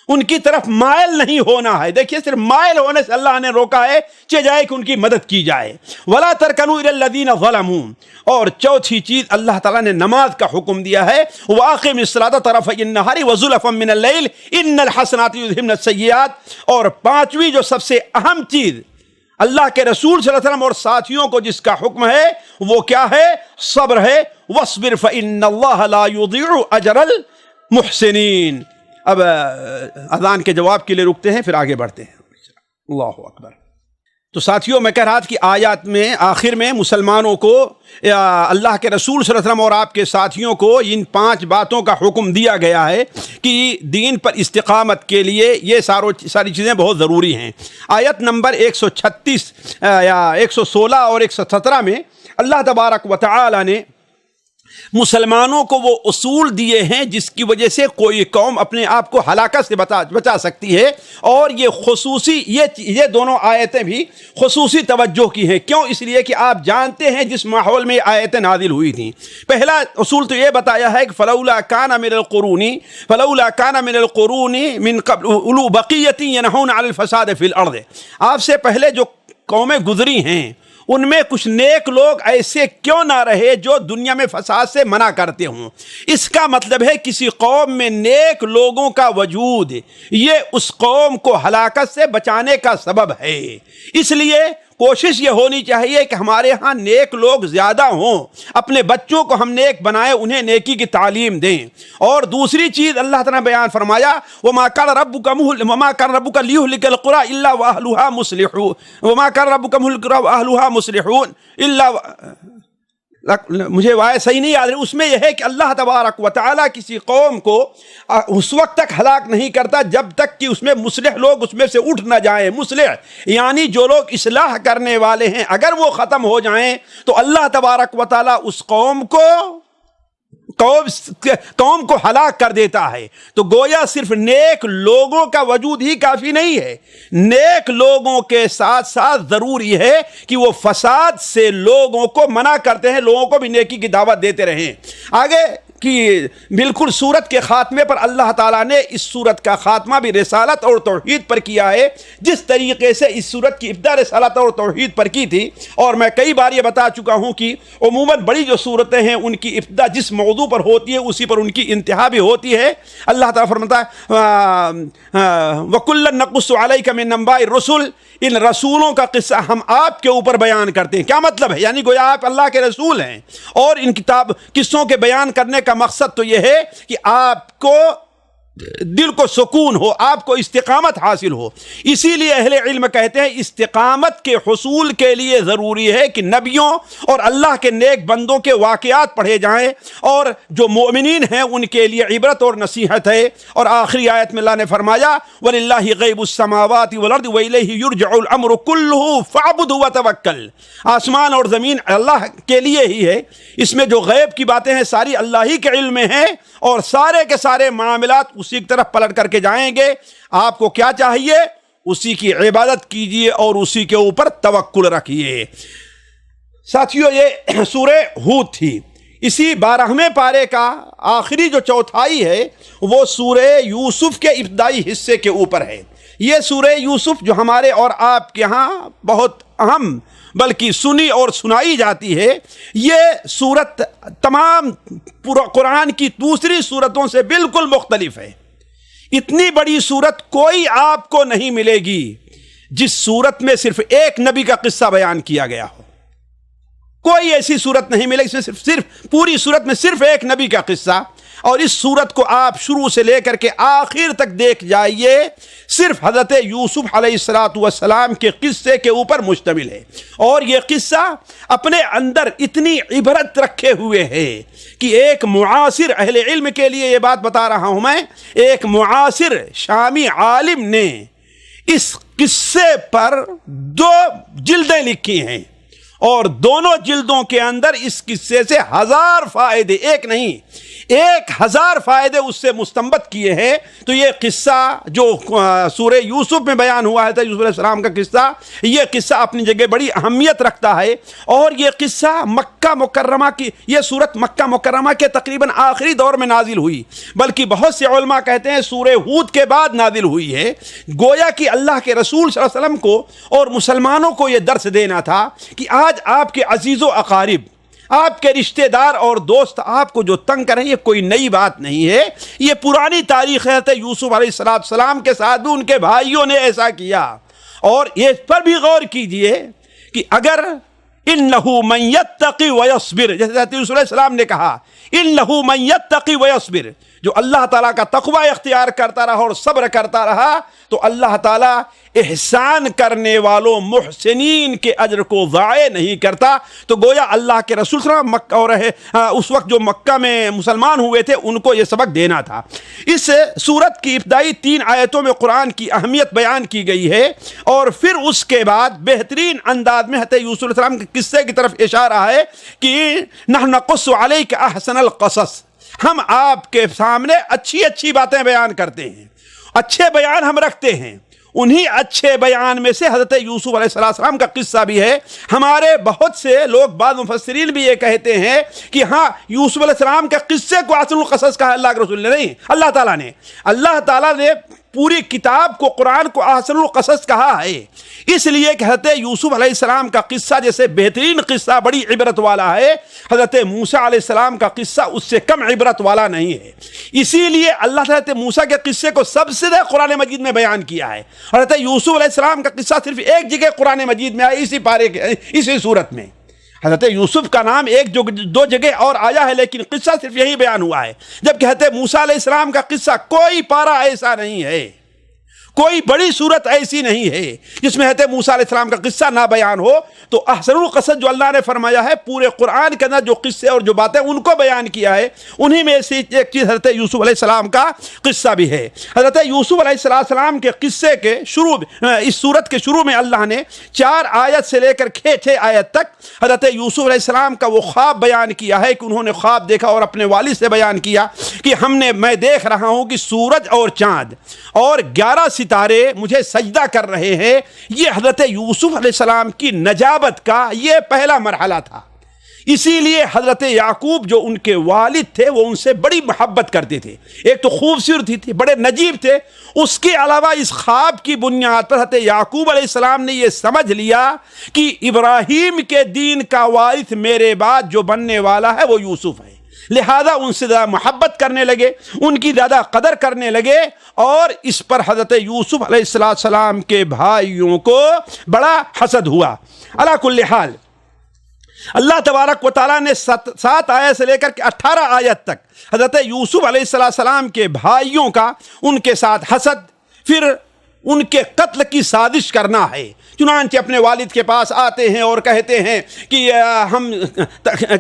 Speaker 1: ان کی طرف مائل نہیں ہونا ہے. دیکھیے صرف مائل ہونے سے اللہ نے روکا ہے کہ جائے کہ ان کی مدد کی جائے. وَلَا تَرْكَنُوا إِلَى الَّذِينَ ظَلَمُوا. اور چوتھی چیز اللہ تعالیٰ نے نماز کا حکم دیا ہے، وَأَقِمِ الصَّلَاةَ طَرَفَيِ النَّهَارِ وَزُلَفًا مِّنَ اللَّيْلِ إِنَّ الْحَسَنَاتِ يُذْهِبْنَ السَّيِّئَاتِ. اور پانچویں جو سب سے اہم چیز اللہ کے رسول صلی اللہ علیہ وسلم اور ساتھیوں کو جس کا حکم ہے وہ کیا ہے؟ صبر ہے. وَاصْبِرْ فَإِنَّ اللَّهَ لَا يُضِيعُ أَجْرَ الْمُحْسِنِينَ. اب اذان کے جواب کے لیے رکتے ہیں، پھر آگے بڑھتے ہیں. اللہ اکبر. تو ساتھیوں میں کہہ رہا تھا کہ آیات میں آخر میں مسلمانوں کو اللہ کے رسول صلی اللہ علیہ وسلم اور آپ کے ساتھیوں کو ان 5 باتوں کا حکم دیا گیا ہے کہ دین پر استقامت کے لیے یہ ساری چیزیں بہت ضروری ہیں. آیت نمبر 136 یا 116 اور 117 میں اللہ تبارک و تعالی نے مسلمانوں کو وہ اصول دیے ہیں جس کی وجہ سے کوئی قوم اپنے آپ کو ہلاکت سے بچا سکتی ہے. اور یہ خصوصی یہ دونوں آیتیں بھی خصوصی توجہ کی ہیں. کیوں؟ اس لیے کہ آپ جانتے ہیں جس ماحول میں آیتیں نازل ہوئی تھیں. پہلا اصول تو یہ بتایا ہے کہ فلولا کان من القرون من قبل اولو بقیۃ ینہون علی الفساد فی الارض. آپ سے پہلے جو قومیں گزری ہیں ان میں کچھ نیک لوگ ایسے کیوں نہ رہے جو دنیا میں فساد سے منع کرتے ہوں. اس کا مطلب ہے کسی قوم میں نیک لوگوں کا وجود یہ اس قوم کو ہلاکت سے بچانے کا سبب ہے. اس لیے کوشش یہ ہونی چاہیے کہ ہمارے ہاں نیک لوگ زیادہ ہوں، اپنے بچوں کو ہم نیک بنائیں، انہیں نیکی کی تعلیم دیں. اور دوسری چیز اللہ تعالیٰ نے بیان فرمایا وَمَا كَانَ رَبُّكَ لِيُهْلِكَ الْقُرَىٰ إِلَّا وَأَهْلُهَا مُصْلِحُونَ وَمَا كَانَ رَبُّكَ مُهْلِكَ الْقُرَىٰ وَأَهْلُهَا مُصْلِحُونَ إِلَّا مجھے وائے صحیح نہیں یاد ہے. اس میں یہ ہے کہ اللہ تبارک و تعالیٰ کسی قوم کو اس وقت تک ہلاک نہیں کرتا جب تک کہ اس میں مصلح لوگ اس میں سے اٹھ نہ جائیں. مصلح یعنی جو لوگ اصلاح کرنے والے ہیں اگر وہ ختم ہو جائیں تو اللہ تبارک و تعالیٰ اس قوم کو ہلاک کر دیتا ہے. تو گویا صرف نیک لوگوں کا وجود ہی کافی نہیں ہے، نیک لوگوں کے ساتھ ساتھ ضروری ہے کہ وہ فساد سے لوگوں کو منع کرتے ہیں، لوگوں کو بھی نیکی کی دعوت دیتے رہیں. آگے کہ بالکل سورت کے خاتمے پر اللہ تعالیٰ نے اس سورت کا خاتمہ بھی رسالت اور توحید پر کیا ہے، جس طریقے سے اس سورت کی ابتدا رسالت اور توحید پر کی تھی. اور میں کئی بار یہ بتا چکا ہوں کہ عموماً بڑی جو صورتیں ہیں ان کی ابتدا جس موضوع پر ہوتی ہے اسی پر ان کی انتہا بھی ہوتی ہے. اللہ تعالیٰ فرماتا ہے وَكُلًّا نَقُصُّ عَلَيْكَ مِن نَّبَإِ الرُّسُلِ، ان رسولوں کا قصہ ہم آپ کے اوپر بیان کرتے ہیں. کیا مطلب ہے؟ یعنی گویا آپ اللہ کے رسول ہیں اور ان قصوں کے بیان کرنے کا مقصد تو یہ ہے کہ آپ کو دل کو سکون ہو، آپ کو استقامت حاصل ہو۔ اسی لیے اہل علم کہتے ہیں استقامت کے حصول کے لیے ضروری ہے کہ نبیوں اور اللہ کے نیک بندوں کے واقعات پڑھے جائیں، اور جو مومنین ہیں ان کے لیے عبرت اور نصیحت ہے۔ اور آخری آیت میں اللہ نے فرمایا وَلِلَّهِ غَيْبُ السَّمَاوَاتِ وَالْأَرْضِ وَإِلَيْهِ يُرْجَعُ الْأَمْرُ كُلُّهُ فَاعْبُدْهُ وَتَوَكَّلْ۔ آسمان اور زمین اللہ کے لیے ہی ہے، اس میں جو غیب کی باتیں ہیں ساری اللہ ہی کے علم میں ہیں، اور سارے کے سارے معاملات اسی کی طرف پلٹ کر کے جائیں گے۔ آپ کو کیا چاہیے؟ اسی کی عبادت کیجئے اور اسی کے اوپر توکل رکھیے۔ ساتھیو، یہ سورہ ہود تھی۔ اسی 12ویں پارے کا آخری جو چوتھائی ہے وہ سورہ یوسف کے ابتدائی حصے کے اوپر ہے۔ یہ سورہ یوسف جو ہمارے اور آپ کے ہاں بہت اہم بلکہ سنی اور سنائی جاتی ہے، یہ سورت تمام قرآن کی دوسری سورتوں سے بالکل مختلف ہے۔ اتنی بڑی سورت کوئی آپ کو نہیں ملے گی جس سورت میں صرف ایک نبی کا قصہ بیان کیا گیا ہو۔ کوئی ایسی سورت نہیں ملے اس میں صرف پوری سورت میں صرف ایک نبی کا قصہ، اور اس سورت کو آپ شروع سے لے کر کے آخر تک دیکھ جائیے، صرف حضرت یوسف علیہ السلام کے قصے کے اوپر مشتمل ہے۔ اور یہ قصہ اپنے اندر اتنی عبرت رکھے ہوئے ہے کہ ایک معاصر اہل علم کے لیے یہ بات بتا رہا ہوں میں، ایک معاصر شامی عالم نے اس قصے پر 2 جلدیں لکھی ہیں، اور دونوں جلدوں کے اندر اس قصے سے 1000 فائدے، ایک نہیں 1000 فائدے اس سے مستنبط کیے ہیں۔ تو یہ قصہ جو سورہ یوسف میں بیان ہوا ہے، یوسف علیہ السلام کا قصہ، یہ قصہ اپنی جگہ بڑی اہمیت رکھتا ہے۔ اور یہ قصہ مکہ مکرمہ کی، یہ سورت مکہ مکرمہ کے تقریباً آخری دور میں نازل ہوئی، بلکہ بہت سے علماء کہتے ہیں سورہ ہود کے بعد نازل ہوئی ہے۔ گویا کہ اللہ کے رسول صلی اللہ علیہ وسلم کو اور مسلمانوں کو یہ درس دینا تھا کہ آج آپ کے عزیز و اقارب، آپ کے رشتہ دار اور دوست آپ کو جو تنگ کریں، یہ کوئی نئی بات نہیں ہے، یہ پرانی تاریخ ہے۔ یوسف علیہ السلام کے ساتھ بھی ان کے بھائیوں نے ایسا کیا۔ اور اس پر بھی غور کیجئے کہ اگر انہو من یتقی ویصبر، جیسے یوسف علیہ السلام نے کہا انہو من یتقی ویصبر، جو اللہ تعالیٰ کا تقوی اختیار کرتا رہا اور صبر کرتا رہا، تو اللہ تعالیٰ احسان کرنے والوں محسنین کے اجر کو ضائع نہیں کرتا۔ تو گویا اللہ کے رسول صلی اللہ علیہ وسلم مکہ اور اس وقت جو مکہ میں مسلمان ہوئے تھے ان کو یہ سبق دینا تھا۔ اس سورت کی ابتدائی 3 آیتوں میں قرآن کی اہمیت بیان کی گئی ہے، اور پھر اس کے بعد بہترین انداز میں حضرت یوسف علیہ السلام کے قصے کی طرف اشارہ ہے کہ نحن نقص علیک احسن القصص، ہم آپ کے سامنے اچھی اچھی باتیں بیان کرتے ہیں، اچھے بیان ہم رکھتے ہیں۔ انہی اچھے بیان میں سے حضرت یوسف علیہ السلام کا قصہ بھی ہے۔ ہمارے بہت سے لوگ، بعض مفسرین بھی یہ کہتے ہیں کہ ہاں یوسف علیہ السلام کے قصے کو احسن القصص کہا اللہ کے رسول نے، نہیں، اللہ تعالیٰ نے پوری کتاب کو، قرآن کو احسن القصص کہا ہے، اس لیے کہ حضرت یوسف علیہ السلام کا قصہ جیسے بہترین قصہ بڑی عبرت والا ہے، حضرت موسیٰ علیہ السلام کا قصہ اس سے کم عبرت والا نہیں ہے۔ اسی لیے اللہ نے حضرت موسیٰ کے قصے کو سب سے زیادہ قرآن مجید میں بیان کیا ہے۔ حضرت یوسف علیہ السلام کا قصہ صرف ایک جگہ قرآن مجید میں آیا، اسی پارے کے اسی سورت میں۔ حضرت یوسف کا نام 1-2 جگہ اور آیا ہے، لیکن قصہ صرف یہی بیان ہوا ہے، جبکہ حضرت موسیٰ علیہ السلام کا قصہ کوئی پارہ ایسا نہیں ہے، کوئی بڑی صورت ایسی نہیں ہے جس میں حضرت موسیٰ علیہ السلام کا قصہ نہ بیان ہو۔ تو احسن القصص جو اللہ نے فرمایا ہے، پورے قرآن کے اندر جو قصے اور جو باتیں ان کو بیان کیا ہے، انہی میں سے ایک چیز حضرت یوسف علیہ السلام کا قصہ بھی ہے۔ حضرت یوسف علیہ السلام کے قصے کے شروع، اس سورت کے شروع میں اللہ نے 4 آیت سے لے کر 6 آیت تک حضرت یوسف علیہ السلام کا وہ خواب بیان کیا ہے کہ انہوں نے خواب دیکھا اور اپنے والد سے بیان کیا کہ میں دیکھ رہا ہوں کہ سورج اور چاند اور 11 ستارے مجھے سجدہ کر رہے ہیں۔ یہ حضرت یوسف علیہ السلام کی نجابت کا یہ پہلا مرحلہ تھا۔ اسی لیے حضرت یعقوب جو ان کے والد تھے وہ ان سے بڑی محبت کرتے تھے، ایک تو خوبصورتی تھی، بڑے نجیب تھے، اس کے علاوہ اس خواب کی بنیاد پر حضرت یعقوب علیہ السلام نے یہ سمجھ لیا کہ ابراہیم کے دین کا وارث میرے بعد جو بننے والا ہے وہ یوسف ہے، لہذا ان سے زیادہ محبت کرنے لگے، ان کی زیادہ قدر کرنے لگے، اور اس پر حضرت یوسف علیہ السلام کے بھائیوں کو بڑا حسد ہوا۔ علی کل حال اللہ تبارک و تعالیٰ نے 7 آیت سے لے کر کے 18 آیت تک حضرت یوسف علیہ السلام کے بھائیوں کا ان کے ساتھ حسد، پھر ان کے قتل کی سازش کرنا ہے۔ چنانچہ اپنے والد کے پاس آتے ہیں اور کہتے ہیں کہ ہم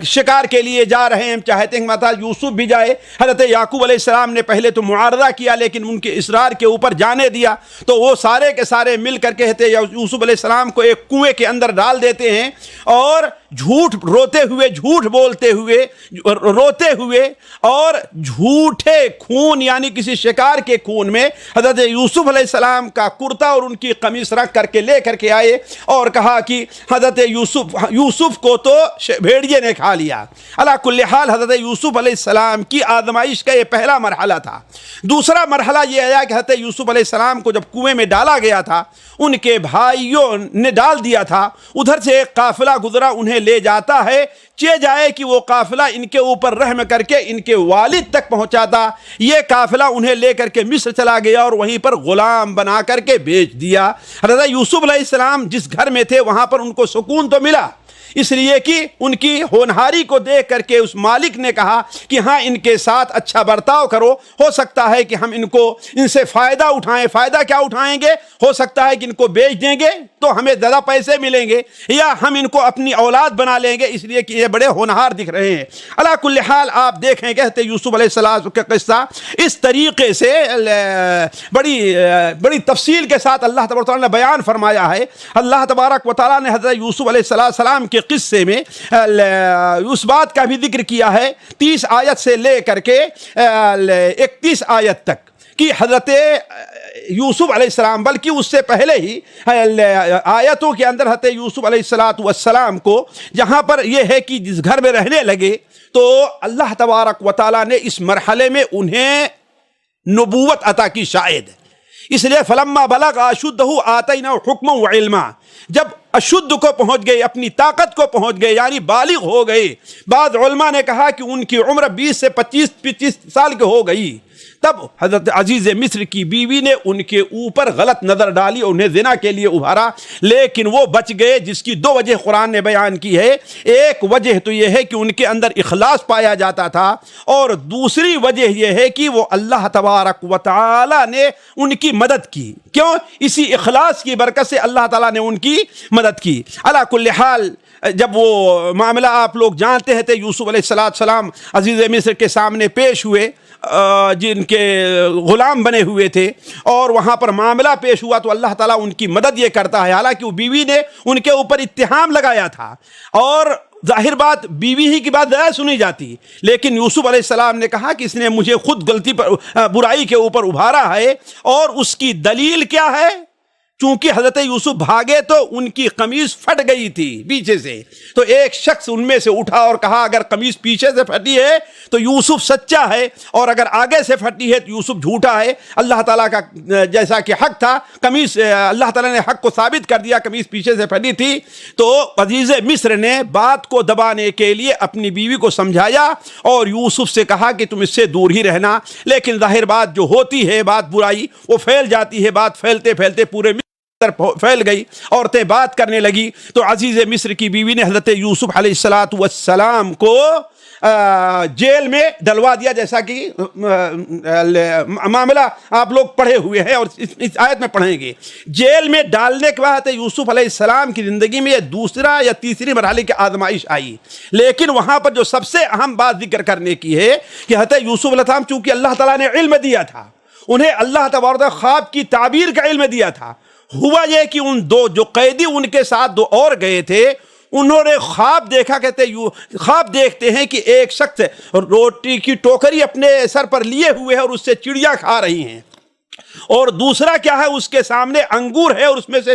Speaker 1: شکار کے لیے جا رہے ہیں، ہم چاہتے ہیں کہ ماتا یوسف بھی جائے۔ حضرت یعقوب علیہ السلام نے پہلے تو معارضہ کیا، لیکن ان کے اصرار کے اوپر جانے دیا، تو وہ سارے کے سارے مل کر کہتے یوسف علیہ السلام کو ایک کنویں کے اندر ڈال دیتے ہیں، اور جھوٹ بولتے ہوئے اور جھوٹے خون یعنی کسی شکار کے خون میں حضرت یوسف علیہ السلام کا کرتا اور ان کی قمیص رکھ کر کے لے کر کے آئے اور کہا کہ حضرت یوسف کو تو بھیڑیے نے کھا لیا۔ علی کل حال حضرت یوسف علیہ السلام کی آزمائش کا یہ پہلا مرحلہ تھا۔ دوسرا مرحلہ یہ آیا کہ حضرت یوسف علیہ السلام کو جب کنویں میں ڈالا گیا تھا، ان کے بھائیوں نے ڈال دیا تھا، ادھر سے ایک قافلہ گزرا انہیں لے جاتا ہے، چہ جائے کہ وہ قافلہ ان کے اوپر رحم کر کے ان کے والد تک پہنچاتا۔ یہ قافلہ انہیں لے کر کے مصر چلا گیا اور وہیں پر غلام بنا کر کے بیچ دیا۔ حضرت یوسف علیہ السلام جس گھر میں تھے وہاں پر ان کو سکون تو ملا، اس لیے کہ ان کی ہونہاری کو دیکھ کر کے اس مالک نے کہا کہ ہاں ان کے ساتھ اچھا برتاؤ کرو، ہو سکتا ہے کہ ہم ان سے فائدہ اٹھائیں۔ فائدہ کیا اٹھائیں گے؟ ہو سکتا ہے کہ ان کو بیچ دیں گے تو ہمیں زیادہ پیسے ملیں گے، یا ہم ان کو اپنی اولاد بنا لیں گے، اس لیے کہ یہ بڑے ہونہار دکھ رہے ہیں۔ علی کل حال آپ دیکھیں کہتے یوسف علیہ السلام کا قصہ اس طریقے سے بڑی تفصیل کے ساتھ اللہ تبارک و تعالیٰ نے بیان فرمایا ہے۔ اللہ تبارک و تعالیٰ نے حضرت یوسف علیہ السلام کے قصے میں اس بات کا بھی ذکر کیا ہے 30 آیت سے لے کر کے 31 آیت تک کہ حضرت یوسف علیہ السلام، بلکہ اس سے پہلے ہی آیتوں کے اندر حضرت یوسف علیہ السلام کو جہاں پر یہ ہے کہ جس گھر میں رہنے لگے تو اللہ تبارک و تعالیٰ نے اس مرحلے میں انہیں نبوت عطا کی شاید، اس لیے فلما بلغ اشدہ آتیناہ حکما و علما، جب اشد کو پہنچ گئے، اپنی طاقت کو پہنچ گئے یعنی بالغ ہو گئے۔ بعض علماء نے کہا کہ ان کی عمر 20 سے 25 سال کی ہو گئی، تب حضرت عزیز مصر کی بیوی نے ان کے اوپر غلط نظر ڈالی اور انہیں زنا کے لیے ابھارا، لیکن وہ بچ گئے، جس کی 2 وجہ قرآن نے بیان کی ہے۔ ایک وجہ تو یہ ہے کہ ان کے اندر اخلاص پایا جاتا تھا، اور دوسری وجہ یہ ہے کہ وہ اللہ تبارک و تعالی نے ان کی مدد کی۔ کیوں؟ اسی اخلاص کی برکت سے اللہ تعالیٰ نے ان کی مدد کی۔ علی کل حال جب وہ معاملہ آپ لوگ جانتے ہیں، یوسف علیہ السلام عزیز مصر کے سامنے پیش ہوئے، جن کے غلام بنے ہوئے تھے، اور وہاں پر معاملہ پیش ہوا تو اللہ تعالیٰ ان کی مدد یہ کرتا ہے۔ حالانکہ وہ بیوی نے ان کے اوپر اتہام لگایا تھا، اور ظاہر بات بیوی ہی کی بات زیادہ سنی جاتی، لیکن یوسف علیہ السلام نے کہا کہ اس نے مجھے خود غلطی پر برائی کے اوپر ابھارا ہے، اور اس کی دلیل کیا ہے؟ چونکہ حضرت یوسف بھاگے تو ان کی قمیص پھٹ گئی تھی پیچھے سے، تو ایک شخص ان میں سے اٹھا اور کہا اگر قمیص پیچھے سے پھٹی ہے تو یوسف سچا ہے، اور اگر آگے سے پھٹی ہے تو یوسف جھوٹا ہے۔ اللہ تعالیٰ کا جیسا کہ حق تھا، قمیص اللہ تعالیٰ نے حق کو ثابت کر دیا، قمیص پیچھے سے پھٹی تھی۔ تو عزیز مصر نے بات کو دبانے کے لیے اپنی بیوی کو سمجھایا اور یوسف سے کہا کہ تم اس سے دور ہی رہنا، لیکن ظاہر بات جو ہوتی ہے، بات برائی وہ پھیل جاتی ہے، بات پھیلتے پھیلتے پورے پھیل گئی، عورتیں بات کرنے لگی، تو عزیز مصر کی بیوی نے حضرت یوسف علیہ السلام کو جیل میں ڈلوا دیا، جیسا کہ معاملہ آپ لوگ پڑھے ہوئے ہیں اور اس آیت میں پڑھیں گے۔ جیل میں ڈالنے کے بعد یوسف علیہ السلام کی زندگی میں یہ دوسرا یا تیسری مرحلے کی آزمائش آئی، لیکن وہاں پر جو سب سے اہم بات ذکر کرنے کی ہے کہ حضرت یوسف علیہ السلام چونکہ اللہ تعالیٰ نے علم دیا تھا، انہیں اللہ تبارک خواب کی تعبیر کا علم دیا تھا۔ ہوا یہ کہ ان 2 جو قیدی ان کے ساتھ 2 اور گئے تھے، انہوں نے خواب دیکھا، کہتے خواب دیکھتے ہیں کہ ایک شخص روٹی کی ٹوکری اپنے سر پر لیے ہوئے ہے اور اس سے چڑیا کھا رہی ہیں، اور دوسرا کیا ہے، اس کے سامنے انگور ہے اور اس میں سے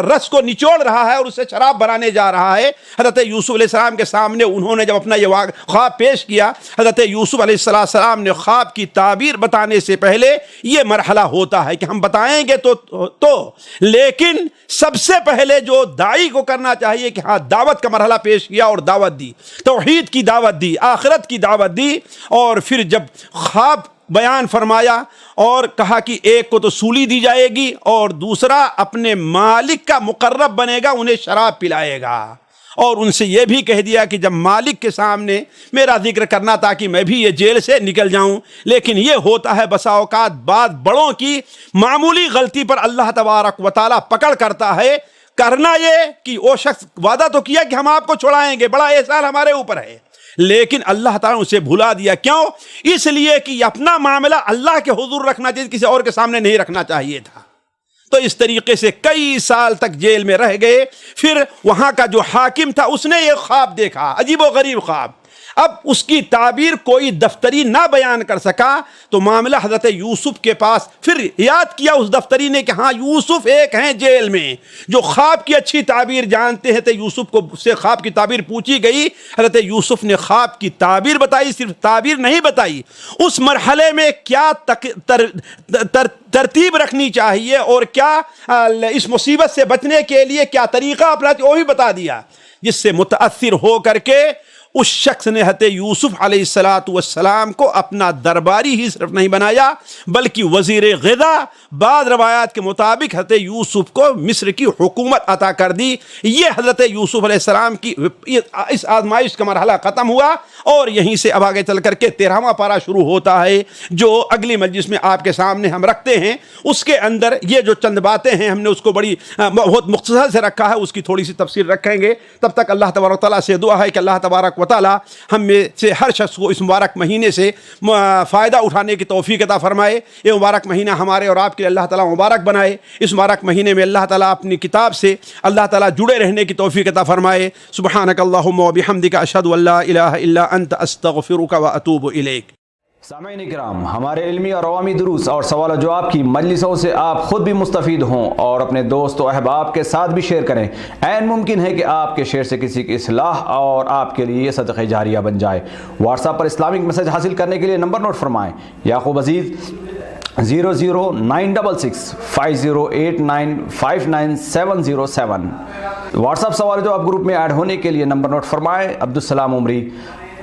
Speaker 1: رس کو نچوڑ رہا ہے اور اس سے شراب بنانے جا رہا ہے۔ حضرت یوسف علیہ السلام کے سامنے انہوں نے جب اپنا یہ خواب پیش کیا، حضرت یوسف علیہ السلام نے خواب کی تعبیر بتانے سے پہلے یہ مرحلہ ہوتا ہے کہ ہم بتائیں گے تو لیکن سب سے پہلے جو داعی کو کرنا چاہیے کہ ہاں دعوت کا مرحلہ پیش کیا اور دعوت دی، توحید کی دعوت دی، آخرت کی دعوت دی، اور پھر جب خواب بیان فرمایا اور کہا کہ ایک کو تو سولی دی جائے گی اور دوسرا اپنے مالک کا مقرب بنے گا، انہیں شراب پلائے گا، اور ان سے یہ بھی کہہ دیا کہ جب مالک کے سامنے میرا ذکر کرنا تاکہ میں بھی یہ جیل سے نکل جاؤں، لیکن یہ ہوتا ہے بسا اوقات بعض بڑوں کی معمولی غلطی پر اللہ تبارک و تعالیٰ پکڑ کرتا ہے۔ کرنا یہ کہ وہ شخص وعدہ تو کیا کہ ہم آپ کو چھڑائیں گے، بڑا احسان ہمارے اوپر ہے، لیکن اللہ تعالیٰ اسے بھلا دیا۔ کیوں؟ اس لیے کہ اپنا معاملہ اللہ کے حضور رکھنا چاہیے، کسی اور کے سامنے نہیں رکھنا چاہیے تھا۔ تو اس طریقے سے کئی سال تک جیل میں رہ گئے۔ پھر وہاں کا جو حاکم تھا اس نے ایک خواب دیکھا، عجیب و غریب خواب۔ اب اس کی تعبیر کوئی دفتری نہ بیان کر سکا تو معاملہ حضرت یوسف کے پاس پھر یاد کیا اس دفتری نے کہ ہاں یوسف ایک ہیں جیل میں جو خواب کی اچھی تعبیر جانتے ہیں۔ تو یوسف کو سے خواب کی تعبیر پوچھی گئی، حضرت یوسف نے خواب کی تعبیر بتائی، صرف تعبیر نہیں بتائی، اس مرحلے میں کیا ترتیب رکھنی چاہیے اور کیا اس مصیبت سے بچنے کے لیے کیا طریقہ اپناتے وہ بھی بتا دیا، جس سے متاثر ہو کر کے اس شخص نے حضرت یوسف علیہ السلام کو اپنا درباری ہی صرف نہیں بنایا بلکہ وزیر غذا، بعض روایات کے مطابق حضرت یوسف کو مصر کی حکومت عطا کر دی۔ یہ حضرت یوسف علیہ السلام کی اس آزمائش کا مرحلہ ختم ہوا، اور یہیں سے اب آگے چل کر کے 13واں پارہ شروع ہوتا ہے جو اگلی مجلس میں آپ کے سامنے ہم رکھتے ہیں۔ اس کے اندر یہ جو چند باتیں ہیں ہم نے اس کو بہت مختصر سے رکھا ہے، اس کی تھوڑی سی تفصیل رکھیں گے۔ تب تک اللہ تبارک و تعالیٰ سے دعا ہے کہ اللہ تبارک و تعالیٰ ہم میں سے ہر شخص کو اس مبارک مہینے سے فائدہ اٹھانے کی توفیق عطا فرمائے۔ یہ مبارک مہینہ ہمارے اور آپ کے لیے اللہ تعالیٰ مبارک بنائے۔ اس مبارک مہینے میں اللہ تعالیٰ اپنی کتاب سے اللہ تعالیٰ جڑے رہنے کی توفیق عطا فرمائے۔ سبحانک اللہم و بحمدک، اشہد ان لا الہ الا انت، استغفرک و اتوب الیک۔
Speaker 2: سامعین کرام، ہمارے علمی اور عوامی دروس اور سوال و جواب کی مجلسوں سے آپ خود بھی مستفید ہوں اور اپنے دوست و احباب کے ساتھ بھی شیئر کریں۔ عین ممکن ہے کہ آپ کے شیئر سے کسی کی اصلاح اور آپ کے لیے صدقہ جاریہ بن جائے۔ واٹس ایپ پر اسلامک میسج حاصل کرنے کے لیے نمبر نوٹ فرمائیں: یعقوب عزیز 0098859597707۔ واٹس ایپ سوال جو آپ گروپ میں ایڈ ہونے کے لیے نمبر نوٹ فرمائیں: عبدالسلام عمری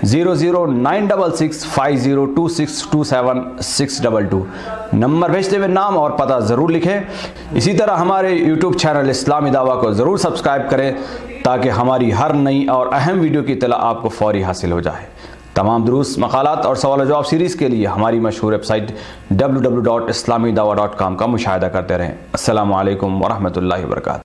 Speaker 2: 0096650262762۔ نمبر بھیجتے ہوئے نام اور پتہ ضرور لکھیں۔ اسی طرح ہمارے یوٹیوب چینل اسلامی دعویٰ کو ضرور سبسکرائب کریں تاکہ ہماری ہر نئی اور اہم ویڈیو کی اطلاع آپ کو فوری حاصل ہو جائے۔ تمام دروس، مقالات اور سوال و جواب سیریز کے لیے ہماری مشہور ویب سائٹ www.islamidawah.com کا مشاہدہ کرتے رہیں۔ السلام علیکم ورحمۃ اللہ وبرکاتہ۔